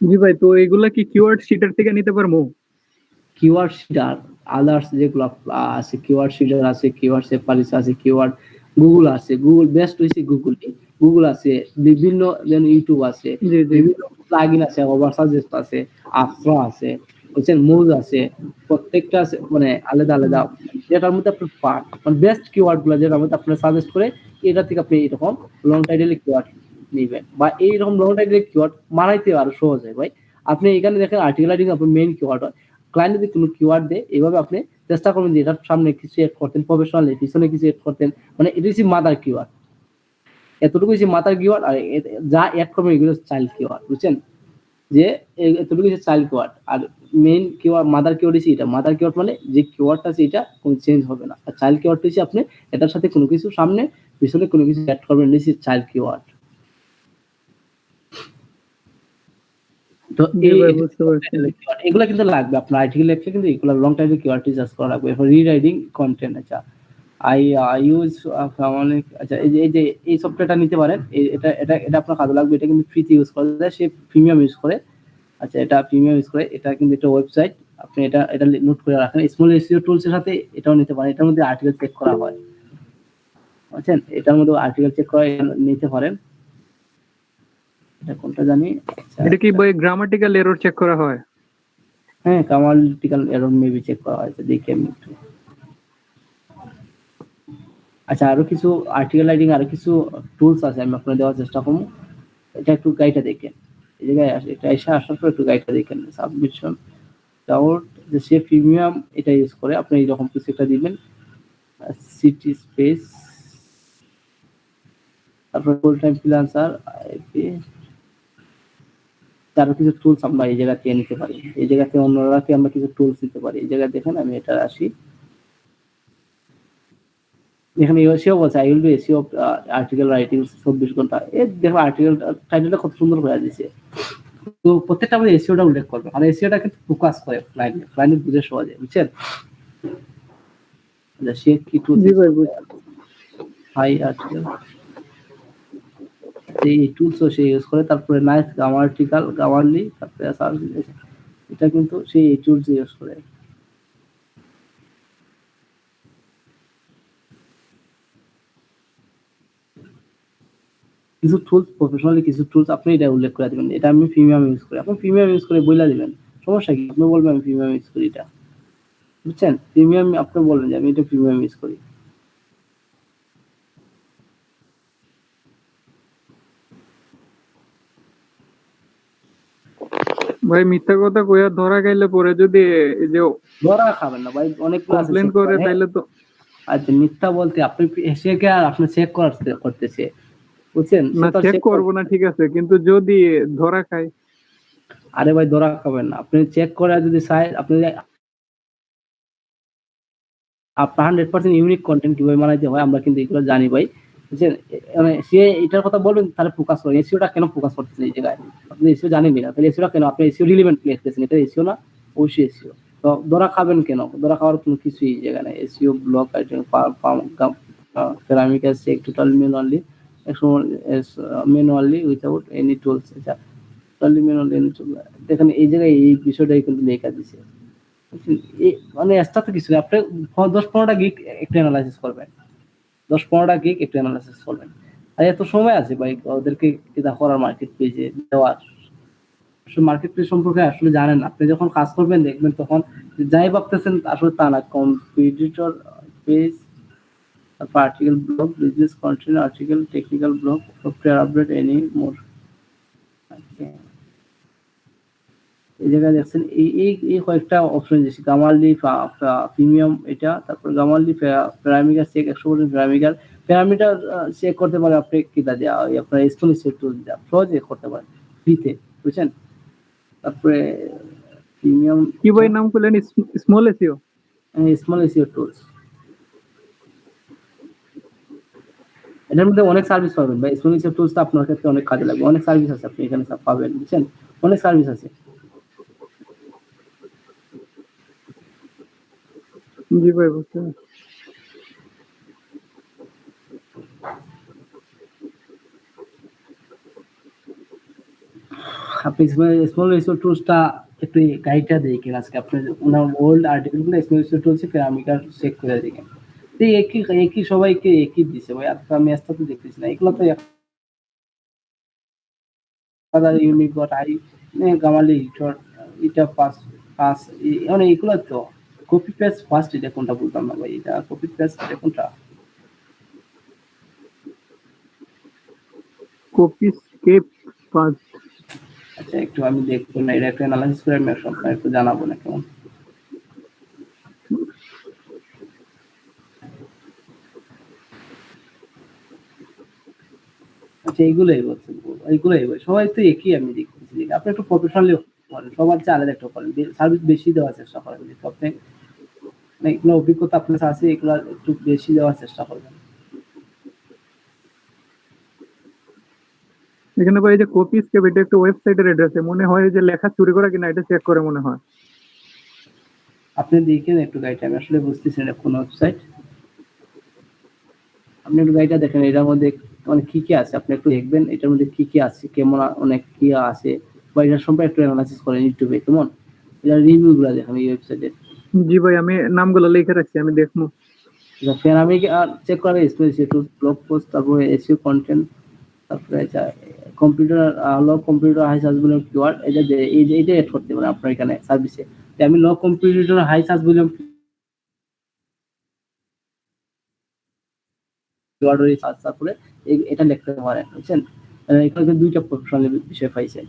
Speaker 2: জি ভাই, তো এগুলা কি কিওয়ার্ড শিটার থেকে নিতে পারবো?
Speaker 1: কিওয়ার্ড শিটার আদার্স যেগুলো আছে, কিওয়ার্ড শিটার আছে, কিওয়ার্ড সেপারিস আছে, কিওয়ার্ড গুগল আছে, গুগল বেস্ট হইছে, গুগল আছে, বিভিন্ন যেন ইউটিউব আছে, বিভিন্ন প্লাগইন আছে, ওভারসাজেস্ট আছে, আফ্রা আছে, বুঝছেন, মুজ আছে, প্রত্যেকটা আছে মানে আলাদা আলাদা, যেটার মধ্যে আপনি মানে বেস্ট কিওয়ার্ড গুলো যেটার মধ্যে আপনার সাজেস্ট করে এটা থেকে আপনি এরকম লং টাইটেলের কিওয়ার্ড নিবেন, বা এইরকম লং টাইটেলের কিওয়ার্ড মানাইতে আরো সহজ হয় ভাই। আপনি এখানে দেখেন আর্টিকেল রাইটিং আপনার মেইন কিওয়ার্ড হয়, ক্লায়েন্ট যদি কোনো কিওয়ার্ড দেয় এইভাবে আপনি চেষ্টা করবেন যে এটার সামনে কিছু এড করতেন, প্রফেশনাল পিছনে কিছু এড করতেন, মানে এটা হচ্ছে মাদার কিওয়ার্ড, এতটুকু হচ্ছে মাদার কিওয়ার্ড, আর যা এড করবেন এগুলো চাইল্ড কিওয়ার্ড, বুঝছেন? যে এতটুকু হচ্ছে চাইল্ড কিওয়ার্ড, আর মেইন কিওয়ার্ড মাদার কিওয়ার্ড হচ্ছে এটা। মাদার কিওয়ার্ড মানে যে কিওয়ার্ডটা আছে এটা কোনো চেঞ্জ হবে না, আর চাইল্ড কিওয়ার্ড হচ্ছে আপনি এটার সাথে কোনো কিছু সামনে পিছনে কোনো কিছু অ্যাড করবেন, নিচে চাইল্ড কিওয়ার্ড। তো এগুলা কিন্তু লাগবে আপনার আর্টিকেল লেখলে, কিন্তু এগুলা লং টাইটেল কিওয়ার্ড রিসার্চ করা লাগবে। এরপর রিরাইটিং কন্টেন্ট, আচ্ছা আই ইউজ আচ্ছা এই যে এই সফটওয়্যারটা নিতে পারেন, এটা এটা এটা আপনার কাজে লাগবে, এটা কিন্তু ফ্রিতে ইউজ করা যায়, সে প্রিমিয়াম ইউজ করে। আচ্ছা এটা প্রিমিয়াম ইউজ করে, এটা কিন্তু একটা ওয়েবসাইট, আপনি এটা নোট করে রাখেন। স্মল এসইও টুলস এর সাথে এটাও নিতে পারেন, এটার মধ্যে আর্টিকেল চেক করা হয়। বুঝছেন? এটার মধ্যে আর্টিকেল চেক করে নিতে পারেন। এটা কোনটা জানি? আচ্ছা,
Speaker 2: এটা কি বই গ্রামাটিক্যাল এরর চেক করা হয়?
Speaker 1: হ্যাঁ, গ্রামাটিক্যাল এরর মেবি চেক করা হয়েছে, দেখি আমি একটু। আচ্ছা, আরো কিছু আর্টিকেল রাইটিং আরো কিছু টুলস আছে, আমি আপনাকে দেওয়ার চেষ্টা করবো। এটা একটু গাইডটা দেখেন। এই জায়গায় এটা এসে আসার পর একটু গাইডটা দেখেন। সাবমিশন ডাউট যে সে প্রিমিয়াম এটা ইউজ করে, আপনি এরকম কিছু একটা দিবেন, সিটি স্পেস, তারপর ফুল টাইম ফ্রিল্যান্সার আইপি, আরো কিছু টুলস আমরা এই জায়গা থেকে নিতে পারি। এই জায়গা থেকে অন্যরাকে আমরা কিছু টুলস দিতে পারি। এই জায়গায় দেখেন, আমি এটা আসি, এখানে এসিও বলছে I will do SEO article writing 24 ঘন্টা। এই দেখো আর্টিকেল টাইটেলটা কত সুন্দর করে দিয়েছে। তো প্রত্যেকটা আমাদের এসিওটা উল্লেখ করবে, আর এসিওটা কিন্তু ফোকাস করে ক্লায়েন্ট বুঝে সহজে, বুঝছেন? আচ্ছা, সে কি টুলস
Speaker 2: জি ভাই, বুঝছি।
Speaker 1: হাই আর্টিকেল, এই টুলসও সে ইউজ করে। তারপরে নাইস গ্রামাটিক্যাল, গ্রামারলি, তারপরে সার্ভিস, এটা কিন্তু সে এই টুলস ইউজ করে। কিছু টুলস প্রফেশনালি, কিছু টুলস আপনি এটা উল্লেখ করে দিবেন, এটা আমি প্রিমিয়াম ইউজ করি। আপনি প্রিমিয়াম ইউজ করে বইলা দিবেন, সমস্যা কি? আপনি বলবেন আমি প্রিমিয়াম ইউজ করি এটা, বুঝছেন? প্রিমিয়াম আপনি বলবেন যে আমি এটা প্রিমিয়াম ইউজ করি।
Speaker 2: ভাই মিথ্যা কথা কইয়া ধরা খাইলে পরে যদি এই যে
Speaker 1: ধরা খাবেন না ভাই, অনেকগুলো আছে
Speaker 2: কমপ্লেন
Speaker 1: check
Speaker 2: করে
Speaker 1: করার, হ্যাঁ?
Speaker 2: তাইলে তো
Speaker 1: আচ্ছা, মিথ্যা বলতে আপনি এসে কে আর আপনি চেক করতেছে, বুঝছেন? সে
Speaker 2: না,
Speaker 1: তো
Speaker 2: চেক
Speaker 1: চেক
Speaker 2: করবো না, ঠিক আছে, কিন্তু যদি ধরা খাই।
Speaker 1: আরে ভাই, ধরা খাবেন না। আপনি চেক করে যদি চাই, আপনি আপনার 100% ইউনিক কন্টেন্ট কিভাবে বানাইতে হয় আমরা কিন্তু এগুলো জানি ভাই, বুঝছেন? মানে সে এটার কথা বলবেন, তাহলে ফোকাস করেন। এসইওটা কেন ফোকাস করতেছেন এই জায়গায়? আপনি এসইও জানেন না, তাহলে এসইওটা কেন আপনি এসইও রিলেভেন্ট লিখতেছেন? এটা এসইও না, অবশ্যই এসইও। তো ধরা খাবেন কেন? ধরা খাওয়ার কোনো কিছুই এই জায়গায় নাই। SEO block item parameter check total manually, manually without any tools. আচ্ছা, টোটালি ম্যানুয়ালি এনি টুল, দেখেন এই জায়গায় এই বিষয়টাই কিন্তু লেখা দিছে। মানে এক্সট্রা তো কিছু না, আপনি 10-15টা গিগ একটু অ্যানালাইসিস করবেন, 10-15টা গিগ একটু অ্যানালাইসিস করবেন। আর এত সময় আছে ভাই ওদেরকে এটা করার, মার্কেট পেজে দেওয়ার। মার্কেট প্লেস সম্পর্কে আসলে জানেন, আপনি যখন কাজ করবেন দেখবেন তখন যাই ভাবতেছেন আসলে তা না। কম্পিটিটর পেজ, তারপর article blog, business content article, technical blog, software update, any more. এই জায়গায় দেখছেন এই এই এই কয়েকটা অপশন দিয়েছি, গামারলি প্রিমিয়াম এটা, তারপর গামারলি প্যারামিটার চেক 100% প্যারামিটার চেক করতে পারে আপনি কিটা দেওয়া আপনার এক্সপোনেনশিয়াল টুল দেওয়া সহজে করতে পারেন ফ্রিতে, বুঝছেন? তারপরে প্রিমিয়াম
Speaker 2: কি বই নাম করলেন? Small SEO.
Speaker 1: Small SEO tools, এটার মধ্যে অনেক সার্ভিস পাবেন ভাই। স্মল এসইও টুলসটা আপনার ক্ষেত্রে অনেক কাজে লাগবে, অনেক সার্ভিস আছে আপনি এখানে সব পাবেন, বুঝছেন? অনেক সার্ভিস আছে।
Speaker 2: জি ভাই, বুঝতে পারছি।
Speaker 1: আপনি স্মল এসইও টুলসটা একটু গাইডটা দেখেন আজকে আপনি ওনার ওল্ড আর্টিকেলগুলো স্মল এসইও টুলসে প্যারামিটার চেক করে দেখেন। তো একই সবাইকে একই দিছে ভাই, আর আমি আস্তে তো দেখতেছি না, এগুলো তো ইউনিক গট আই গামালি হিটর, এটা পাস পাস, মানে এগুলো তো কপি পেস্ট ফার্স্ট, এটা কোনটা বলতাম না ভাই, এটা কপি পেস্ট, এটা কোনটা?
Speaker 2: কপি স্কেপ পাঁচ।
Speaker 1: আচ্ছা, একটু আমি দেখবো না, এটা একটু অ্যানালাইসিস করে আমি আপনার একটু জানাবো না কেমন। আচ্ছা, এইগুলোই বলছেন, এইগুলোই ভাই, সবাই তো একই আমি দেখতেছি। আপনি একটু প্রফেশনালি করেন, সবার চেয়ে আলাদা একটু করেন, সার্ভিস বেশি দেওয়ার চেষ্টা করেন। আপনি মানে এগুলো অভিজ্ঞতা আপনার কাছে আছে, এগুলো একটু বেশি দেওয়ার চেষ্টা করবেন।
Speaker 2: এখানে ভাই এই যে কপি স্কেপ, এটা একটা ওয়েবসাইটের অ্যাড্রেস, মনে হয় যে লেখা চুরি করা কিনা, এটা চেক করে মনে হয়।
Speaker 1: আপনি দেখেন একটু গাইডটা, আমি আসলে বুঝতেছি না কোন ওয়েবসাইট। আপনি একটু গাইডটা দেখেন, এটার মধ্যে অনেক কি কি আছে আপনি একটু দেখবেন, এটার মধ্যে কি কি আছে, কেমন অনেক কি আছে, বা এটার সম্পর্কে একটু অ্যানালাইসিস করেন ইউটিউবে, কেমন এটা রিভিউ গুলা দেখেন এই ওয়েবসাইটে।
Speaker 2: জি ভাই, আমি নামগুলো লিখে রাখছি, আমি দেখবো।
Speaker 1: ফের আমি চেক করে স্পেসিফিক ব্লগ পোস্ট, তারপরে এসইও কন্টেন্ট, তারপরে কম্পিউটার ল কম্পিউটার হাই সার্চ বললাম কিওয়ার্ড, এটা যে এইটা এড করতে পারে আপনার এখানে সার্ভিসে। আমি ল কম্পিউটার হাই সার্চ বললাম কিওয়ার্ড সার্চ, তারপরে এটা লিখতে পারেন, বুঝছেন? এখানে দুইটা প্রফেশনাল বিষয় পাইছেন।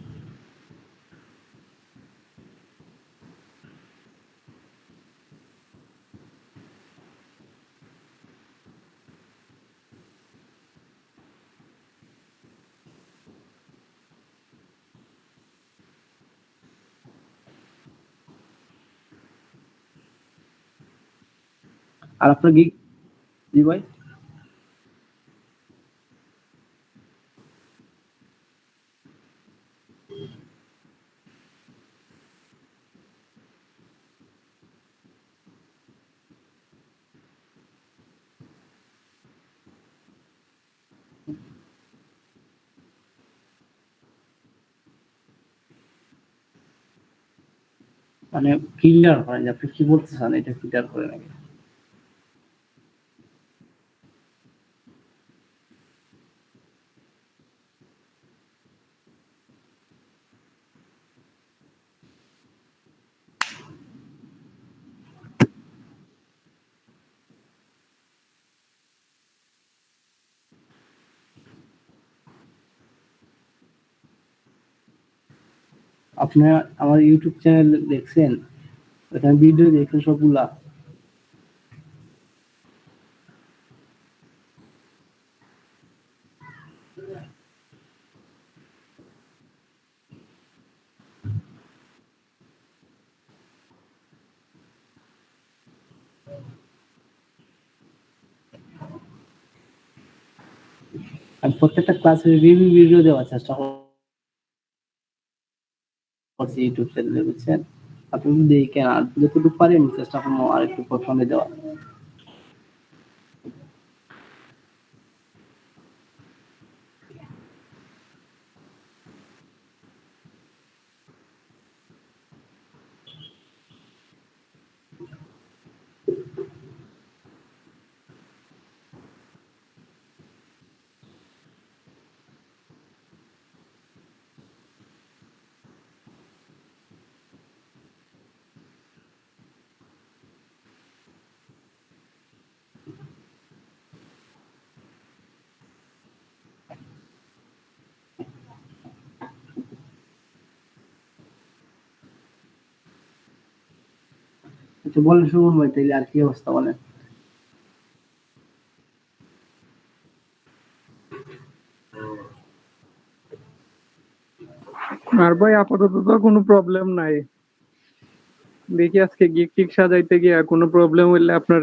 Speaker 1: আর আপনার গিগ, জি ভাই? মানে ফিল্টার করেন, যে আপনি কি বলতে চান এটা ফিল্টার করে নাকি? আপনার আমার ইউটিউব চ্যানেল দেখছেন? ওখানে ভিডিও দেখেন সবগুলা? আমি প্রত্যেকটা ক্লাসের রিভিউ ভিডিও দেওয়ার চেষ্টা করছি ইউটিউব চ্যানেলে, বুঝছেন? আপনি দেখেন, আর যতটুকু পারেন চেষ্টা করবো আর একটু প্রথমে দেওয়া। আচ্ছা বলেন শুনুন ভাই, তাইলে আর কি অবস্থা বলেন?
Speaker 2: আর ভাই আপাতত তো কোনো প্রবলেম নাই। দেখি আজকে গিগ টিক সাজাইতে গিয়ে কোনো প্রবলেম হইলে আপনার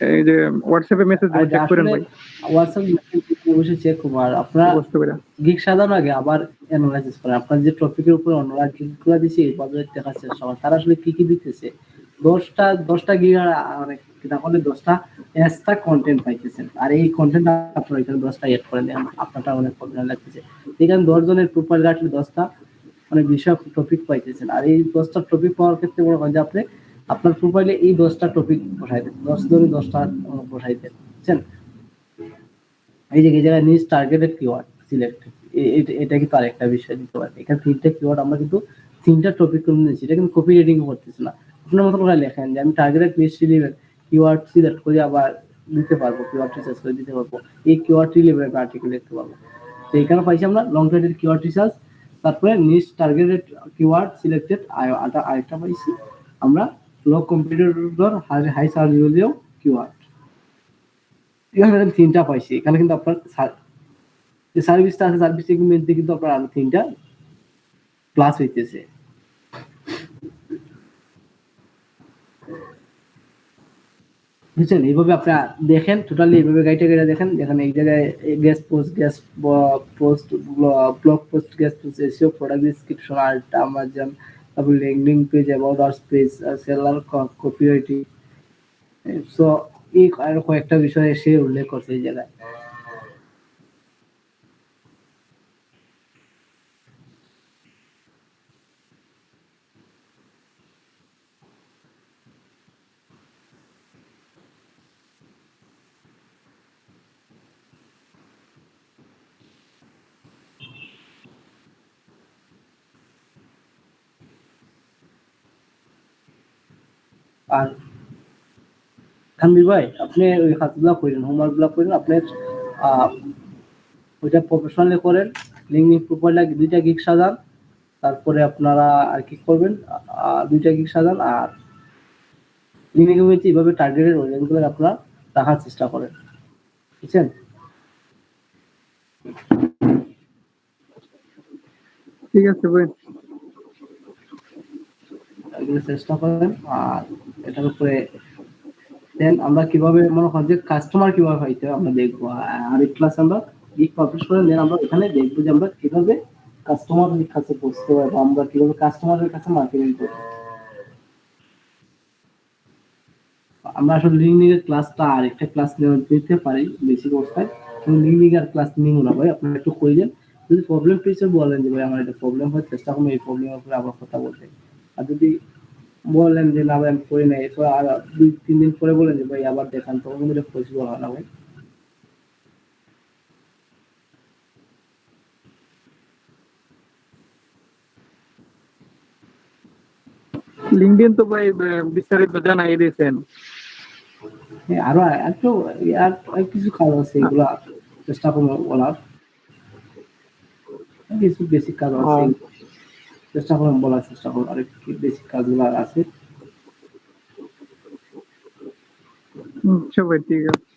Speaker 2: এই যে হোয়াটসঅ্যাপে মেসেজ
Speaker 1: আর
Speaker 2: দেবো, চেক করেন
Speaker 1: আসলে
Speaker 2: ভাই।
Speaker 1: হোয়াটসঅ্যাপ অবশ্যই চেক করবো। আর আপনারা
Speaker 2: কষ্ট করে
Speaker 1: গিগ সাজানোর আগে আবার অ্যানালাইসিস করেন, আপনার যে টপিকের উপর অন্যরা গিগ গুলা দিচ্ছে বাজারে দেখার চেষ্টা করেন তারা আসলে কি কি দিতেছে। 10টা গিগ আর তাহলে 10টা এক্সট্রা কন্টেন্ট পাইতেছেন, আর এই কন্টেন্ট আপনার এখানে 10টা এড করে দেন, আপনারটা অনেক প্রবলেম লাগতেছে। এখানে 10 জনের প্রোফাইল রাখলে 10টা মানে বিষয় টপিক পাইতেছেন, আর এই 10টা টপিক পাওয়ার ক্ষেত্রে মনে হয় যে আপনি আপনার প্রোফাইলে এই 10টা টপিক বসাই দেন, 10 ধরে 10টা বসাই দেন, বুঝছেন? এই যে এই জায়গায় নিজ টার্গেটেড কিওয়ার্ড সিলেক্ট, এটা কিন্তু আরেকটা বিষয় দিতে পারেন। এখানে 3টা কিওয়ার্ড আমরা কিন্তু 3টা টপিক করে নিয়েছি, এটা কিন্তু কপি রেডিং করতেছি না। আপনার মতো করে লেখেন যে আমি টার্গেটেড নিজ রিলেভেন্ট কিওয়ার্ড সিলেক্ট করে আবার দিতে পারবো, কিওয়ার্ড রিসার্চ করে দিতে পারবো, এই কিওয়ার্ড রিলেভেন্ট আর্টিকেল লিখতে পারবো। তো এখানে পাইছি আমরা লং টাইটেল কিওয়ার্ড রিসার্চ, তারপরে নিজ টার্গেটেড কিওয়ার্ড সিলেক্টেড, আরেকটা পাইছি আমরা low computer high search value keyword. এখানে 3টা পাইছি। এখানে কিন্তু আপনার যে সার্ভিসটা আছে সার্ভিসের মধ্যে কিন্তু আপনার আরো 3টা প্লাস হইতেছে। বুঝছেন? এইভাবে আপনারা দেখেন, টোটালি এইভাবে গাইডে দেখেন, যেখানে এই জায়গায় guest post, guest post, blog post, guest post, SEO, product description, alt, Amazon, তারপর LinkedIn page, about us page, seller, copywriting. So এই আরো কয়েকটা বিষয় সে উল্লেখ করছে এই জায়গায়। আর খানবীর ভাই আপনি ওই কাজগুলো করেন, হোমওয়ার্কগুলো করেন, আপনি ওইটা প্রফেশনালি করেন, লিঙ্কডিন প্রোফাইলটা 2টা গিগ সাজান, তারপরে আপনারা আর কি করবেন, 2টা গিগ সাজান, আর লিঙ্কডিন কমিউনিটি এইভাবে টার্গেটেড অডিয়েন্সগুলো আপনারা রাখার চেষ্টা করেন, বুঝছেন?
Speaker 2: ঠিক আছে ভাই।
Speaker 1: এগুলো চেষ্টা করেন। আর এটার উপরে দেন আমরা কিভাবে মনে হয় যে কাস্টমার কিভাবে পাইতে হয় আমরা দেখবো, আর এই ক্লাস আমরা গিগ পাবলিশ করে দেন আমরা এখানে দেখবো যে আমরা কিভাবে কাস্টমারের কাছে পৌঁছতে পারবো, আমরা কিভাবে কাস্টমারের কাছে মার্কেটিং করবো। আমরা আসলে লিঙ্কডিন এর ক্লাসটা আর একটা ক্লাস নিতে পারি বেসিক অবস্থায়, কিন্তু লিঙ্কডিন আর ক্লাস নিব না ভাই, আপনারা একটু করে দেন। যদি প্রবলেম ফেসে বলেন যে ভাই আমার এটা প্রবলেম হয়, চেষ্টা করবো এই প্রবলেমের উপরে আবার কথা বলতে। আর যদি বলেন যে না ভাই আমি করি নাই, এরপর আর 2-3 দিন পরে বলেন যে ভাই আবার দেখান, তখন কিন্তু এটা পসিবল হয় না ভাই।
Speaker 2: লিঙ্কডইন তো ভাই বিস্তারিত জানাই দিয়েছেন।
Speaker 1: হ্যাঁ, আরো একটু আর কিছু কাজ আছে, এগুলা চেষ্টা করবো বলার, কিছু বেসিক কাজ আছে, চেষ্টা করবো বলার, চেষ্টা করবো আর কি বেসিক কাজগুলো আছে।
Speaker 2: আচ্ছা ভাই, ঠিক আছে।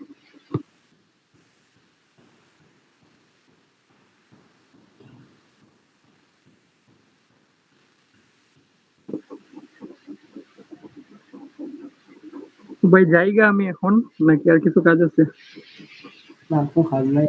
Speaker 2: ভাই জায়গা আমি এখন, নাকি আর কিছু কাজ আছে?
Speaker 1: না কোনো কাজ নাই।